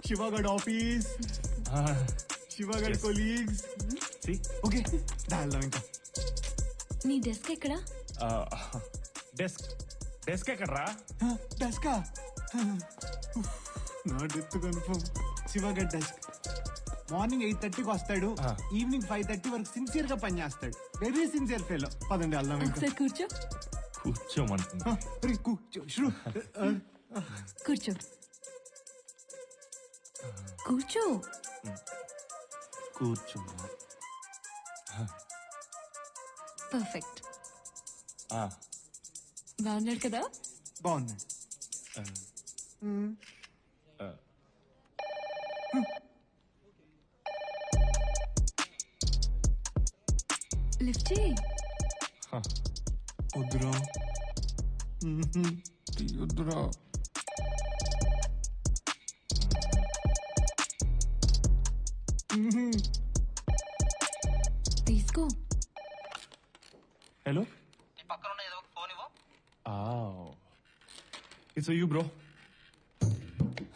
శివగడ్ ఆఫీస్, శివగడ్ కొలీగ్స్. ఓకే వెళ్దాం ఇంకా. నీ డెస్క్ ఎక్కడా? డెస్క్ ఎక్కడరా? డెస్కా? నా డెస్క్ కన్ఫర్మ్. శివగడ్ డెస్క్. మార్నింగ్ 8:30కి వస్తాడు, ఈవినింగ్ 5:30 వరకు సిన్సియర్ గా పని చేస్తాడు. Very sincere fellow. పదండి వెళ్దాం ఇంకా. ఒకసారి కూర్చో. కూర్చోమంటున్నా. కూర్చో. కూర్చో. కూర్చున్నా. పర్ఫెక్ట్. బాగున్నాడు కదా? బాగున్నాడు. లిఫ్ట్ చేయి. వద్దురా. వద్దురా. తీసుకో. Hello. It's you bro.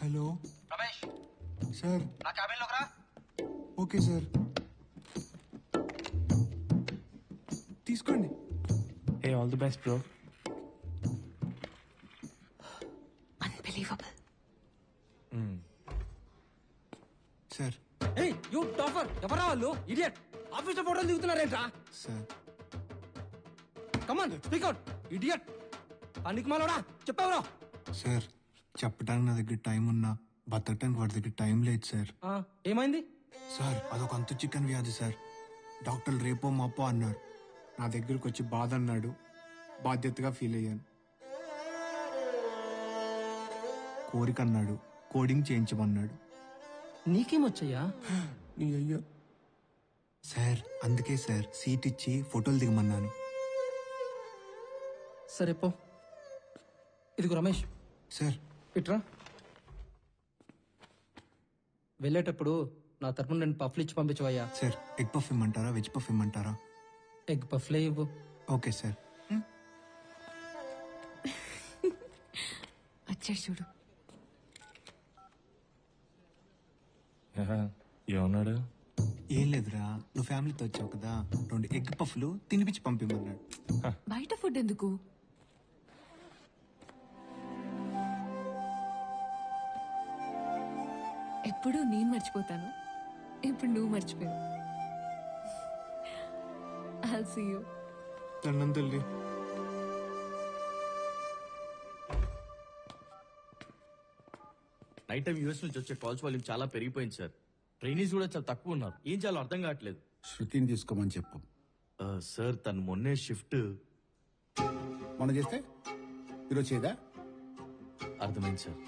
Hello Ramesh sir. నా క్యాబిన్ లోకి రా. Okay sir. తీసుకోండి. Hey, all the best bro. Unbelievable. Sir. Hey you topper, ఎవరా వాళ్ళు? ఇడియట్. ఆఫీస్ లో ఫోటోలు దిగుతున్నారేంట్రా? Sir. Come on speak out. Idiot. పనికిమాలోడా చెప్పావురా? సార్, చెప్పడానికి నా దగ్గర టైం ఉన్నా బతకడానికి వాడి దగ్గర టైం లేదు సార్. ఏమైంది సార్? అదొక అంతు చికెన్ వ్యాధి సార్. డాక్టర్లు రేపో మాపో అన్నారు. నా దగ్గరకు వచ్చి బాధ అన్నాడు. బాధ్యతగా ఫీల్ అయ్యాను. కోరిక అన్నాడు. కోడింగ్ చేయించమన్నాడు. నీకేమొచ్చయ్యా? నీ అయ్యా సార్. అందుకే సార్ సీట్ ఇచ్చి ఫోటోలు దిగమన్నాను. సరే పో. ఇదిగో రమేష్. సార్. ఇట్రా. వెళ్ళేటప్పుడు నా తరపున రెండు పఫ్లు ఇచ్చి పంపించవయ్యా. సార్, ఎగ్ పఫ్ ఇమ్మంటారా, వెజ్ పఫ్ ఇమ్మంటారా? ఎగ్ పఫ్లే ఇవ్వు. Okay sir. వచ్చాడు చూడు. ఏమన్నాడు? ఏం లేదురా, నువ్వు ఫ్యామిలీతో వచ్చావు కదా, 2 ఎగ్ పఫ్లు తినిపించి పంపిమన్నాడు. బయట ఫుడ్ ఎందుకు? ఎప్పుడు నేను మర్చిపోతాను, ఇప్పుడు నువ్వు మర్చిపోయావు. I'll see you. దండం తల్లి. నైట్ టైం యూఎస్ నుంచి వచ్చే కాల్స్ వాల్యూమ్ చాలా పెరిగిపోయింది సార్. ట్రైనీస్ కూడా చాలా తక్కువ ఉన్నారు. ఏం చేయాలో అర్థం కావట్లేదు. శృతిని తీసుకోమని చెప్పు. సార్ తను మొన్నే షిఫ్ట్ మనం చేస్తే ఈరోజు చేయదా? అర్థమైంది సార్.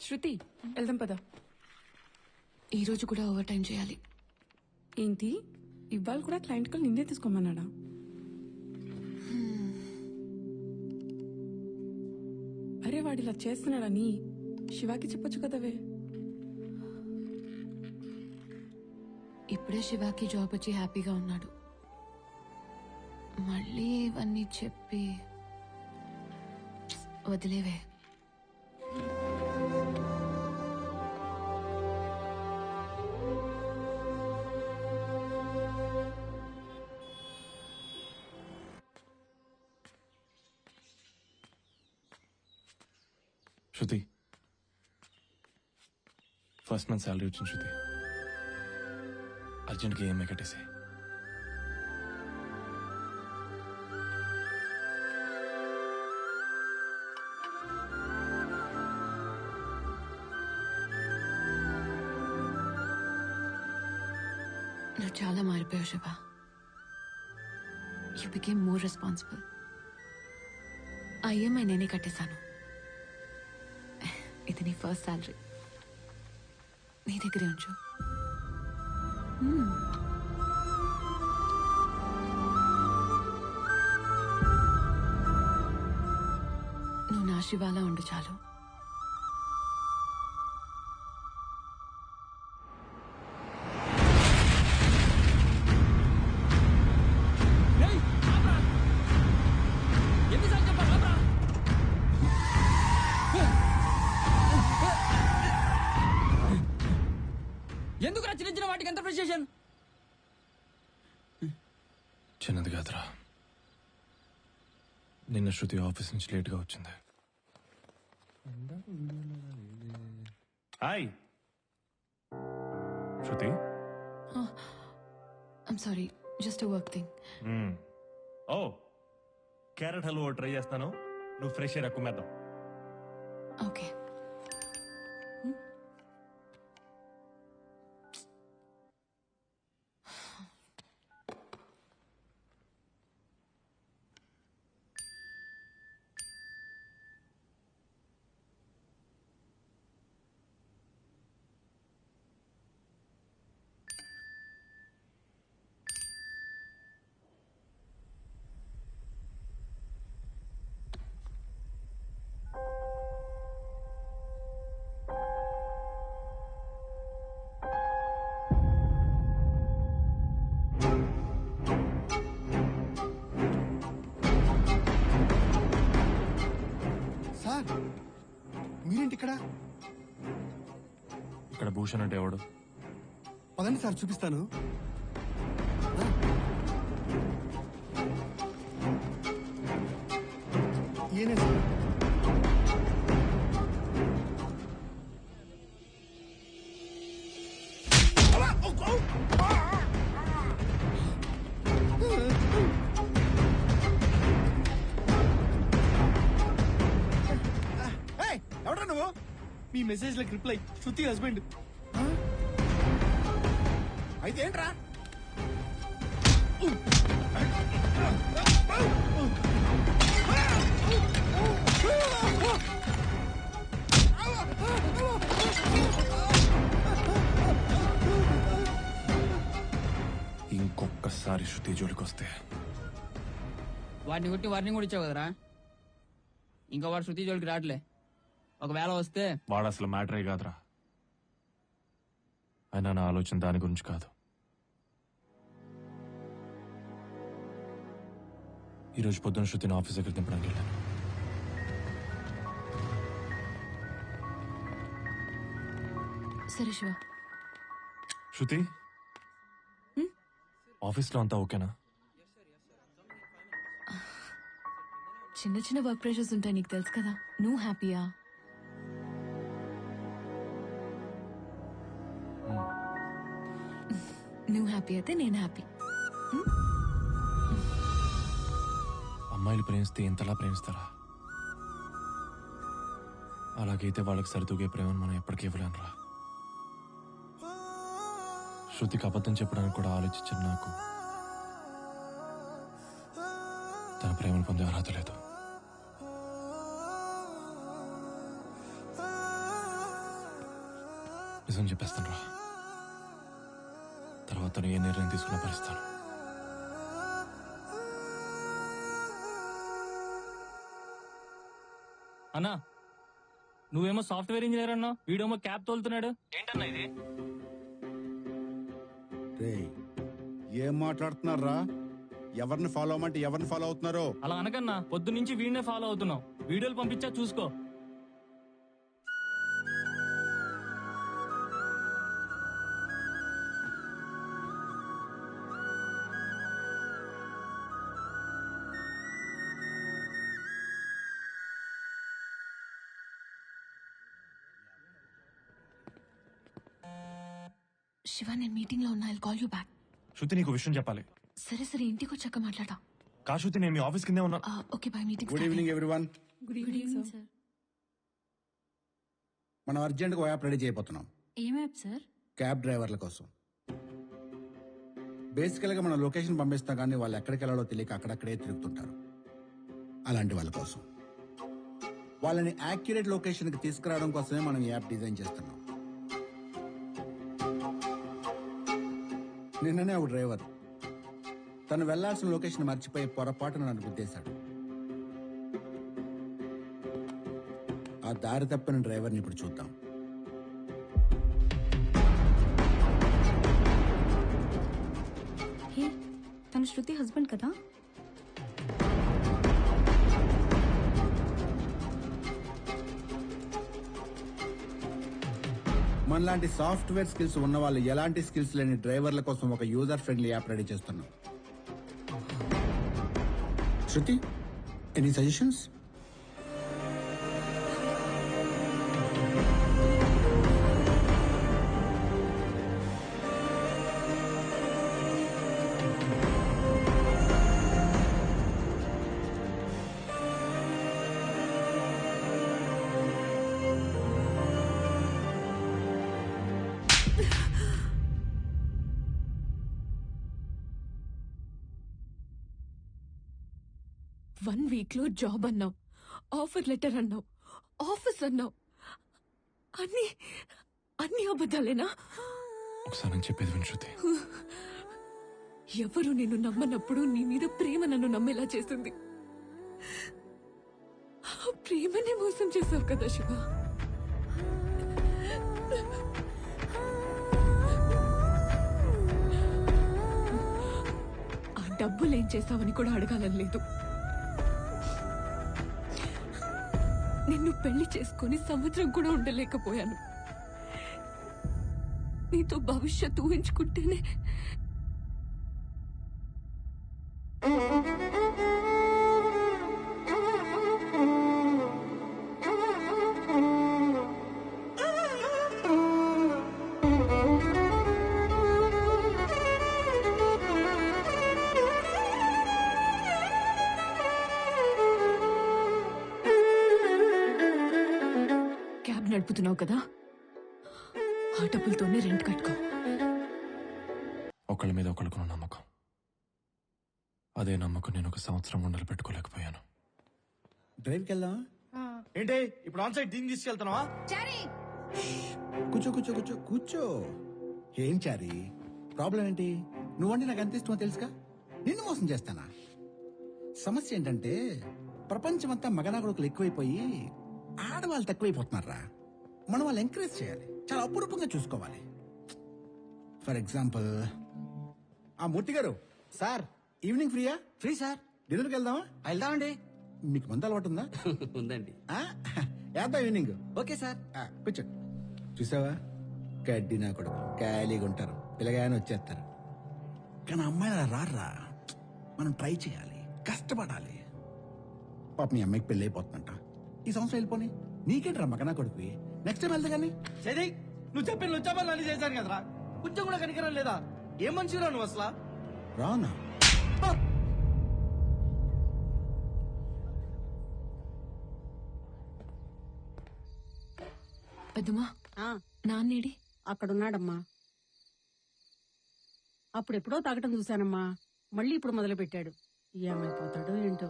శృతి వెళ్దాం పదా. ఈ రోజు కూడా ఓవర్ టైం చేయాలి. ఏంటి ఇవాళ కూడా క్లయింట్ కాల్ నిన్నే తీసుకోమన్నాడా? అరే వాడు ఇలా చేస్తున్నాడని శివాకి చెప్పొచ్చు కదవే. ఇప్పుడే శివాకి జాబ్ వచ్చి హ్యాపీగా ఉన్నాడు. మళ్ళీ ఇవన్నీ చెప్పి వదిలేవే. శృతి, ఫస్ట్ మంత్ శాలరీ వచ్చింది శృతి. అర్జెంట్గా ఈఎంఐ కట్టేసి. నువ్వు చాలా మారిపోయావు Shiva. You became more responsible. ఆ ఈఎంఐ నేనే కట్టేశాను. ఇది నీ ఫస్ట్ శాలరీ, నీ దగ్గరే ఉంచు. నువ్వు నా శివాలా ఉండు చాలు. ఎందుకు చిన్న చిన్న వాటికి ఎంత ఫ్రస్ట్రేషన్? చిన్నది కాదురా, నిన్న శృతి ఆఫీస్ నుంచి లేట్గా వచ్చింది. Hi Shruti. I'm sorry, just work thing. Oh, carrot halwa try చేస్తాను, నువ్వు ఫ్రెష్ ఎయిర్ ఎక్కుమేద్దాం. ఓకే. సార్ మీరేంటి ఇక్కడ? ఇక్కడ భూషణ్ అంటే ఎవడు? పదండి సార్ చూపిస్తాను. ఈయనే సార్. ఎవడా నువ్వు? మీ మెసేజ్ లకు రిప్లై శృతి హస్బెండ్. అయితే ఏంట్రా? ఇంకొకసారి శృతి జోలికొస్తే వాడిని కొట్టి వార్నింగ్ కూడా ఇచ్చావు కదరా. ఇంకా వాడు శృతి జోలికి రావట్లే. ఒకవేళ వస్తే వాడు అసలు మ్యాటరే కాదురా. అయినా నా ఆలోచన దాని గురించి కాదు. ఈరోజు పొద్దున శృతిని ఆఫీస్ దగ్గర దింపడానికి వెళ్ళాను. సరే శివ. శృతి, ఆఫీస్లో అంతా ఓకేనా? చిన్న చిన్న వర్క్ ప్రెషర్స్ ఉంటాయి, నీకు తెలుసు కదా. నువ్వు హ్యాపీయా? నువ్వు హ్యాపీ అయితే నేను హ్యాపీ. అమ్మాయిలు ప్రేమిస్తే ఎంతలా ప్రేమిస్తారా? అలాగైతే వాళ్ళకి సరితూగే ప్రేమను మనం ఎప్పటికీ ఇవ్వలేనురా. శృతికి అబద్ధం చెప్పడానికి కూడా ఆలోచించిన నాకు తన ప్రేమను పొందే అర్హత లేదు. నిజం చెప్పేస్తాను రా. తర్వాత తను ఏ నిర్ణయం తీసుకున్నా భరిస్తాను. అన్నా నువ్వేమో సాఫ్ట్వేర్ ఇంజనీర్ అన్నా, వీడేమో క్యాబ్ తోలుతున్నాడు. ఏంటన్నా ఇది? ఏం మాట్లాడుతున్నారా? ఎవరిని ఫాలో అవ్వమంటే ఎవరిని ఫాలో అవుతున్నారో? అలా అనకన్నా, పొద్దు నుంచి వీడినే ఫాలో అవుతున్నావు. వీడియోలు పంపించా చూసుకో. శివ, నేను మీటింగ్ లో ఉన్నా. I'll call you back. Shruti, నీకు విషయం చెప్పాలి. సరే సరే, ఇంటికి వచ్చాక మాట్లాడతా. కా శృతి, నేను మీ ఆఫీస్ కిందే ఉన్నా. Okay bye. Meeting. Good evening everyone. Good evening sir. మనం అర్జెంట్ గా యాప్ రెడీ చేయబోతున్నాం. ఏం యాప్ సార్? క్యాబ్ డ్రైవర్ల కోసం. బేసికల్ గా మనం లొకేషన్ పంపిస్తాం, కానీ వాళ్ళు ఎక్కడికి వెళ్ళాలో తెలియక అక్కడక్కడే తిరుగుతుంటారు. అలాంటి వాళ్ళ కోసం, వాళ్ళని యాక్యురేట్ లొకేషన్ కి తీసుకురావడం కోసమే మనం ఈ యాప్ డిజైన్ చేస్తున్నాం. నిన్ననే ఒక డ్రైవర్ తను వెళ్లాల్సిన లొకేషన్ మర్చిపోయి పొరపాటున నన్ను గుద్దేశాడు. ఆ దారి తప్పిన డ్రైవర్ని ఇప్పుడు చూద్దాం. హే, తను శృతి హస్బెండ్ కదా? మనలాంటి సాఫ్ట్వేర్ స్కిల్స్ ఉన్న వాళ్ళు ఎలాంటి స్కిల్స్ లేని డ్రైవర్ల కోసం ఒక యూజర్ ఫ్రెండ్లీ యాప్ రెడీ చేస్తున్నాం. శృతి, ఎనీ సజెషన్స్? వన్ వీక్ లో జాబ్ అన్నావు, ఆఫర్ లెటర్ అన్నావు, ఆఫీస్ అన్నావు. అన్ని అన్ని అబద్ధాలేనా? ఒకసారి నేను చెప్పేది విను శృతి. ఎవరు నిన్ను నమ్మనప్పుడు నీ మీద ప్రేమ నన్ను నమ్మేలా చేసింది. ఆ ప్రేమనే మోసం చేశావు కదా శివ. ఆ డబ్బులు ఏం చేస్తావని కూడా అడగాలని లేదు. నిన్ను పెళ్లి చేసుకుని సంవత్సరం కూడా ఉండలేకపోయాను. నీతో భవిష్యత్తు ఊహించుకుంటేనే క్యాబ్ నడుపుతున్నావు కదా, ఆ డబ్బులతోనే రెంట్ కట్టుకో. ఒకళ్ళ మీద ఒకళ్ళకున్న నమ్మకం, అదే నమ్మకం నేను ఒక సంవత్సరం ఉండలు పెట్టుకోలేకపోయాను. డ్రైవ్కి వెళ్దాం. ఏంటి ఇప్పుడు ఆన్ సైడ్ దీన్ని తీసుకెళ్తున్నావా? కూర్చో కూర్చో కూర్చో కూర్చో. ఏం చారి, ప్రాబ్లం ఏంటి? నువ్వంటే నాకు ఎంత ఇష్టమో తెలుసుగా. నిన్ను మోసం చేస్తానా? సమస్య ఏంటంటే ప్రపంచమంతా మగనా కొడుకులు ఎక్కువైపోయి ఆడవాళ్ళు తక్కువైపోతున్నారా. మనం వాళ్ళు ఎంకరేజ్ చేయాలి, చాలా అపురూపంగా చూసుకోవాలి. ఫర్ ఎగ్జాంపుల్, ఆ మూర్తి గారు సార్, ఈవినింగ్ ఫ్రీయా? Free sir. డిన్నర్కి వెళ్దామా? వెళ్దామండి. మీకు మంద అలవాటు ఉందా? ఉందండి. వేద్దాం ఈవినింగ్. Okay sir. కూర్చో. చూసావా, గడ్డి నా కొడుకు ఖాళీగా ఉంటారు, పిల్లగానే వచ్చేస్తారు. కానీ అమ్మాయిలు అలా రారా. మనం ట్రై చేయాలి, కష్టపడాలి. పాప మీ అమ్మాయికి పెళ్ళి అయిపోతుందంట. ఈ సంవత్సరం వెళ్ళిపోని, నీకేంట్రా మగనా కొడుకు. నెక్స్ట్ టైం వెళ్తా కానీ. సరే, నువ్వు చెప్పిన లుచ్చాపర్లు అన్ని చేశాను కదరా, కొంచెం కూడా కనికరం లేదా? ఏం మనిషిరా నువ్వు అసలు? రానా? పెద్దమ్మా నాన్నేడి అక్కడున్నాడమ్మా. అప్పుడెప్పుడో తాగటం చూశానమ్మా, మళ్ళీ ఇప్పుడు మొదలు పెట్టాడు. ఏమైపోతాడో ఏంటో.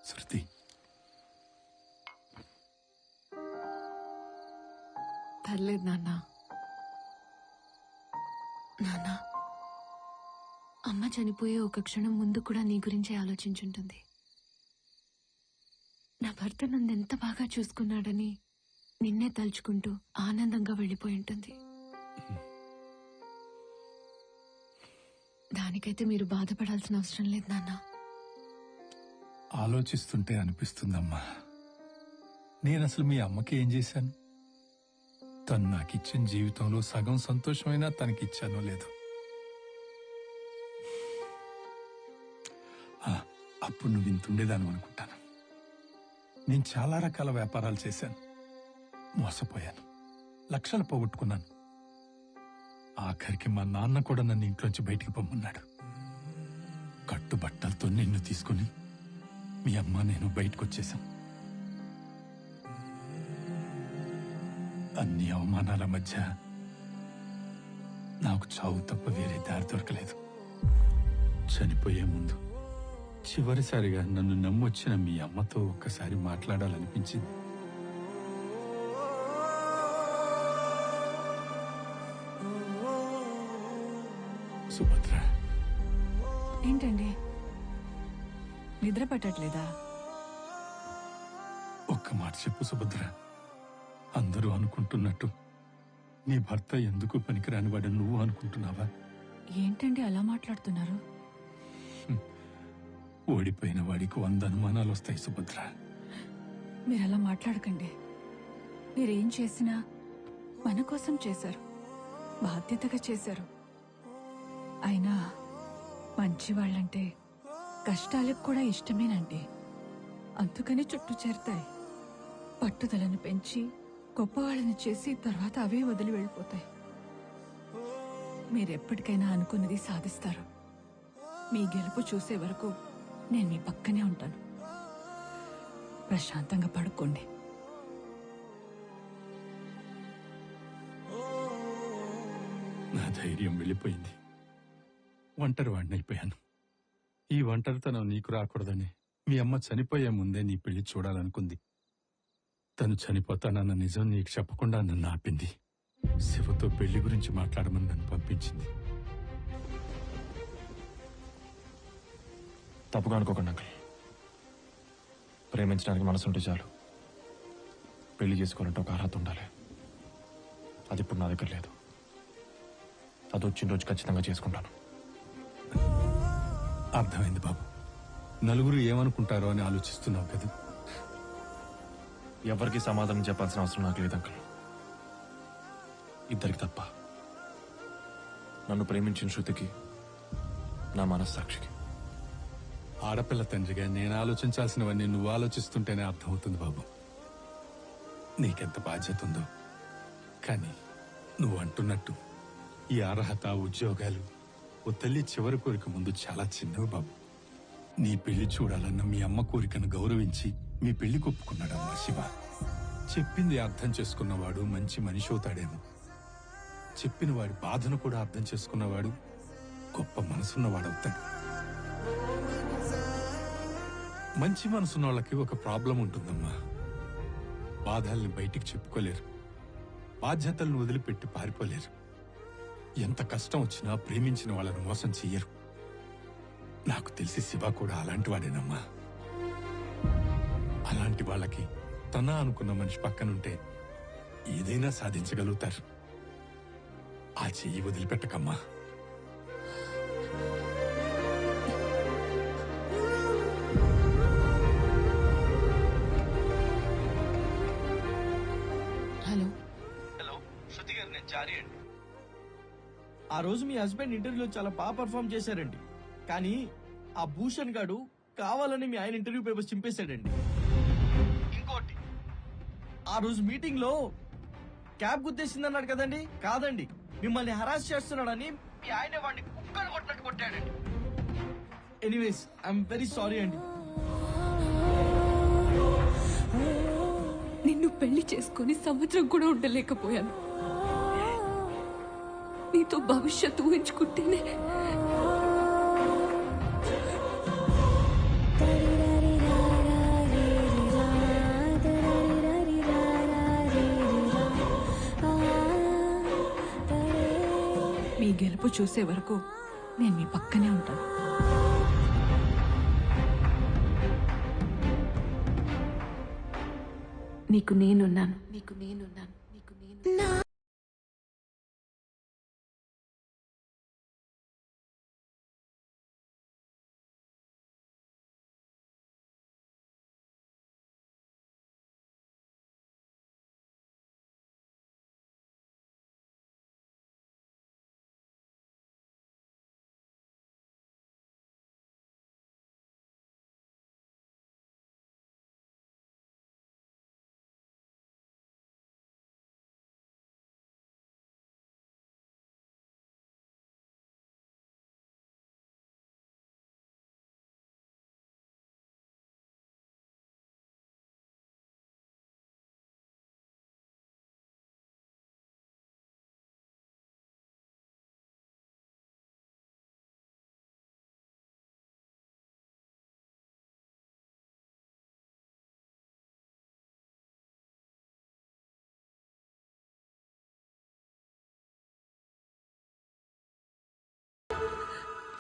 శృతి, పర్లేదు నాన్న. నాన్న, అమ్మ చనిపోయే ఒక క్షణం ముందు కూడా నీ గురించే ఆలోచించుంటుంది. నా భర్త నన్ను ఎంత బాగా చూసుకున్నాడని నిన్నే తలుచుకుంటూ ఆనందంగా వెళ్ళిపోయి ఉంటుంది. దానికైతే మీరు బాధపడాల్సిన అవసరం లేదు నాన్న. ఆలోచిస్తుంటే అనిపిస్తుందమ్మా, నేనసలు మీ అమ్మకి ఏం చేశాను? తను నాకిచ్చిన జీవితంలో సగం సంతోషమైనా తనకిచ్చానో లేదు. అప్పుడు నువ్వు ఇంతుండేదాను అనుకుంటాను. నేను చాలా రకాల వ్యాపారాలు చేశాను, మోసపోయాను, లక్షలు పోగొట్టుకున్నాను. ఆఖరికి మా నాన్న కూడా నన్ను ఇంట్లోంచి బయటికి పొమ్మన్నాడు. కట్టుబట్టలతో నిన్ను తీసుకుని మీ అమ్మ నేను బయటకొచ్చేశాం. అన్ని అవమానాల మధ్య నాకు చావు తప్ప వేరే దారి దొరకలేదు. చనిపోయే ముందు చివరిసారిగా నన్ను నమ్మొచ్చిన మీ అమ్మతో ఒక్కసారి మాట్లాడాలనిపించింది. సుభద్ర, ఏంటండి నిద్ర పట్టట్లేదా? ఒక్క మాట చెప్పు సుభద్ర. అందరూ అనుకుంటున్నట్టు నీ భర్త ఎందుకు పనికిరాని వాడని నువ్వు అనుకుంటున్నావా? ఏంటండి అలా మాట్లాడుతున్నారు? ఓడిపోయిన వాడికి 100 అనుమానాలు వస్తాయి సుభద్ర. మీరు అలా మాట్లాడకండి. మీరేం చేసినా మన కోసం చేశారు, బాధ్యతగా చేశారు. అయినా మంచి వాళ్ళంటే కష్టాలకు కూడా ఇష్టమేనండి. అందుకని చుట్టూ చేరుతాయి. పట్టుదలను పెంచి గొప్పవాళ్ళని చేసి తర్వాత అవే వదిలి వెళ్ళిపోతాయి. మీరెప్పటికైనా అనుకున్నది సాధిస్తారు. మీ గెలుపు చూసే వరకు నేను మీ పక్కనే ఉంటాను. ప్రశాంతంగా పడుకోండి. నా ధైర్యం వెళ్ళిపోయింది. ఒంటరి వాడినైపోయాను. ఈ ఒంటరితనం నీకు రాకూడదని మీ అమ్మ చనిపోయే ముందే నీ పెళ్లి చూడాలనుకుంది. తను చనిపోతానన్న నిజం నీకు చెప్పకుండా నన్ను ఆపింది. శివతో పెళ్లి గురించి మాట్లాడమని నన్ను పంపించింది. తప్పుగా అనుకోకండి అంకుల్. ప్రేమించడానికి మనసుంటే చాలు. పెళ్లి చేసుకోవాలంటే ఒక అర్హత ఉండాలి. అది ఇప్పుడు నా దగ్గర లేదు. అది వచ్చిన రోజు ఖచ్చితంగా చేసుకుంటాను. అర్థమైంది బాబు. నలుగురు ఏమనుకుంటారో అని ఆలోచిస్తున్నావు కదా. ఎవరికి సమాధానం చెప్పాల్సిన అవసరం నాకు లేదు అంకుల్. ఇద్దరికి తప్ప. నన్ను ప్రేమించిన శృతికి, నా మనస్సాక్షికి. ఆడపిల్ల తండ్రిగా నేను ఆలోచించాల్సినవన్నీ నువ్వు ఆలోచిస్తుంటేనే అర్థమవుతుంది బాబు. నీకెంత బాధ్యత ఉందో. కానీ నువ్వు అంటున్నట్టు ఈ అర్హత, ఉద్యోగాలు ఓ తల్లి చివరి కోరిక ముందు చాలా చిన్నవి బాబు. నీ పెళ్లి చూడాలన్న మీ అమ్మ కోరికను గౌరవించి మీ పెళ్లి కొప్పుకున్నాడమ్మా శివ. చెప్పింది అర్థం చేసుకున్నవాడు మంచి మనిషి అవుతాడేమో. చెప్పిన వాడి బాధను కూడా అర్థం చేసుకున్నవాడు గొప్ప మనసున్నవాడవుతాడు. మంచి మనసున్న వాళ్ళకి ఒక ప్రాబ్లం ఉంటుందమ్మా. బాధల్ని బయటికి చెప్పుకోలేరు, బాధ్యతలను వదిలిపెట్టి పారిపోలేరు. ఎంత కష్టం వచ్చినా ప్రేమించిన వాళ్ళని మోసం చెయ్యరు. నాకు తెలిసి శివ కూడా అలాంటి వాడేనమ్మా. అలాంటి వాళ్ళకి తన అనుకున్న మనిషి పక్కనుంటే ఏదైనా సాధించగలుగుతారు. ఆ చెయ్యి వదిలిపెట్టకమ్మా. హలో హలో, శృతి గారు, నేను చారి అండి. ఆ రోజు మీ హస్బెండ్ ఇంటర్వ్యూలో చాలా బాగా పర్ఫామ్ చేశారండి. కానీ ఆ భూషణ్ గాడు కావాలని మీ ఆయన ఇంటర్వ్యూ పేపర్స్ చింపేశాడండి. ఇంకోటి, ఆ రోజు మీటింగ్ లో క్యాబ్ గుద్దేసిందన్నాడు కదండి. కాదండి, మిమ్మల్ని హరాస్ చేస్తున్నాడని మీ ఆయన వాడిని కుక్కలు కొట్టినట్టు కొట్టాడండి. ఎనీవేస్ ఐఎమ్ వెరీ సారీ అండి. నిన్ను పెళ్లి చేసుకొని సంవత్సరం కూడా ఉండలేకపోయాను. నీతో భవిష్యత్తు ఊహించుకుంటేనే మీ గెలుపు చూసే వరకు నేను మీ పక్కనే ఉంటాను. నీకు నేనున్నాను.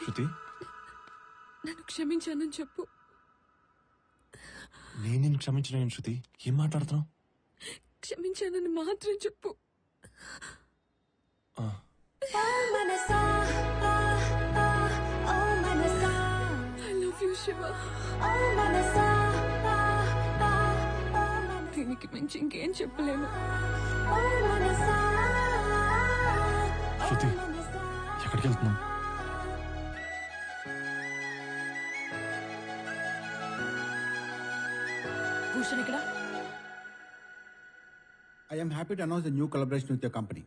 శృతి, నన్ను క్షమించానని చెప్పు. నేను నిన్ను క్షమించలేను శృతి. ఏం మాట్లాడుతున్నావు? క్షమించానని మాత్రం చెప్పు. I love you, Shiva. దీనికి మించి ఇంకేం చెప్పలేను. శృతి, ఎక్కడికి వెళ్తున్నావు? భూషణ్ ఇక్కడ. I am happy to announce the new collaboration with your company.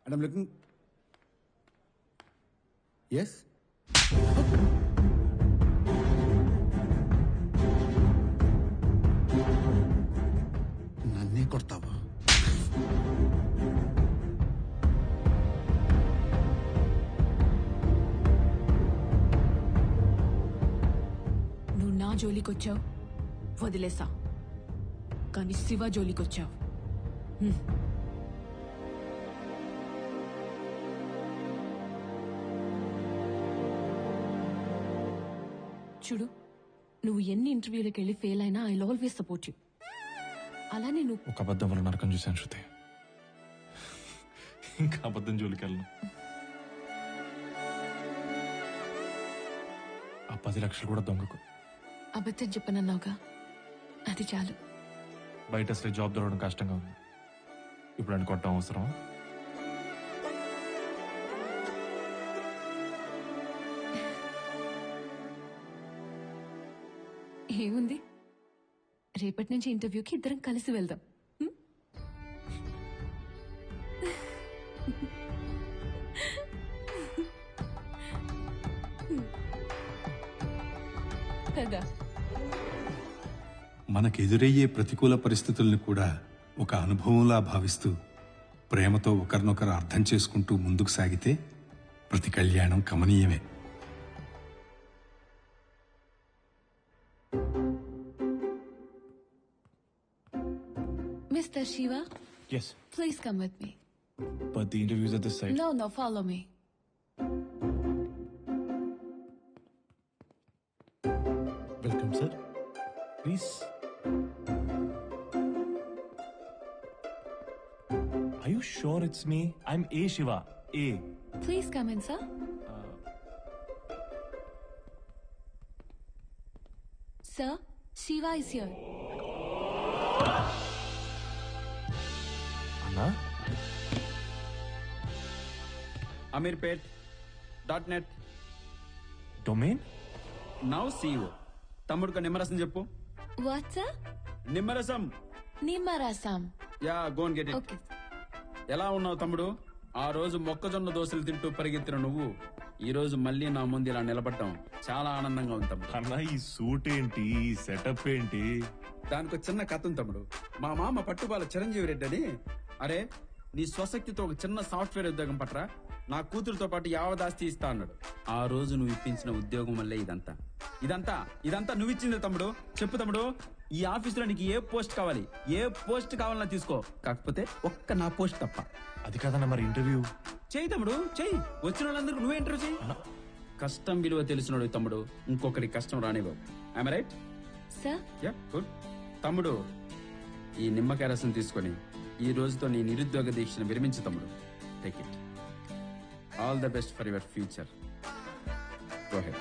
And I'm looking... Yes? నన్నే కొడతావా? నువ్వు నా జోలికొచ్చావు, వదిలేసా. కానీ శివ జోలికొచ్చావు. చూడు, నువ్వు ఎన్ని ఇంటర్వ్యూలకు వెళ్ళి ఫెయిల్ అయినా ఐ ఆల్వేస్ సపోర్ట్ యూ. అలానే నువ్వు ఒక అబద్ధం వల్ల నరకం చూశాను శృతి. ఇంకా అబద్ధం జోలికి వెళ్ళను. ఆ 10 లక్షలు కూడా దొంగకు. అబద్ధం చెప్పనన్నావుగా, అది చాలు. బయట అసలే జాబ్ దొరకడం కష్టంగా ఉంది. ఇప్పుడు అని కొట్టడం అవసరం? ఏముంది, రేపటి నుంచి ఇంటర్వ్యూకి ఇద్దరం కలిసి వెళ్దాం. కదా. మనకెదురయ్యే ప్రతికూల పరిస్థితుల్ని కూడా ఒక అనుభవంలా భావిస్తూ ప్రేమతో ఒకరినొకరు అర్థం చేసుకుంటూ ముందుకు సాగితే ప్రతి కళ్యాణం కమనీయమే. Mr. Shiva? Yes. Please come with me. But the interviews at this site. No, follow me. Welcome, sir. Please. Are you sure it's me? I'm A. Shiva. A. Please come in, sir. Sir, Shiva is here. Anna? amirpet.net. Domain? Now CEO. తమ్ముడుకు నిమ్మరసం చెప్పు. What, sir? నిమ్మరసం. Nimarasam. Yeah, go and get it. Okay. ఎలా ఉన్నావు తమ్ముడు? ఆ రోజు మొక్కజొన్న దోశలు తింటూ పరిగెత్తిన నువ్వు ఈ రోజు మళ్ళీ నా ముందు ఇలా నిలబడటం చాలా ఆనందంగా ఉంది తమ్ముడు. అన్నా ఈ సూట్ ఏంటి, ఈ సెటప్ ఏంటి? దానికి ఒక చిన్న కథ ఉంది తమ్ముడు. మా మామ పట్టుబాల చిరంజీవి రెడ్డి అని, అరే నీ స్వశక్తితో ఒక చిన్న సాఫ్ట్వేర్ ఉద్యోగం పట్రా, నా కూతురుతో పాటు యావదాస్తి ఇస్తా అన్నాడు. ఆ రోజు నువ్వు ఇప్పించిన ఉద్యోగం వల్లే ఇదంతా ఇదంతా ఇదంతా నువ్వు ఇచ్చింది తమ్ముడు. చెప్పు తమ్ముడు, ఈ ఆఫీసులో నీకు ఏ పోస్ట్ కావాలి, ఏ పోస్ట్ కావాలన్నా తీసుకో, కాకపోతే ఒక్క నా పోస్ట్ తప్ప. అది కాదన్నా మరి ఇంటర్వ్యూ చెయ్యి తమ్ముడు, చెయ్యి. వచ్చిన వాళ్ళందరికీ నువ్వే ఇంటర్వ్యూ చెయ్యి. కష్టం విలువ తెలిసినోడు తమ్ముడు, ఇంకొకటి కష్టం రానివ్వవు. I'm right? Sir yeah good. తమ్ముడు, ఈ నిమ్మకాయ రసం తీసుకొని ఈ రోజుతో నీ నిరుద్యోగ దీక్షను విరమించు తమ్ముడు. Take it. All the best for your future. Go head.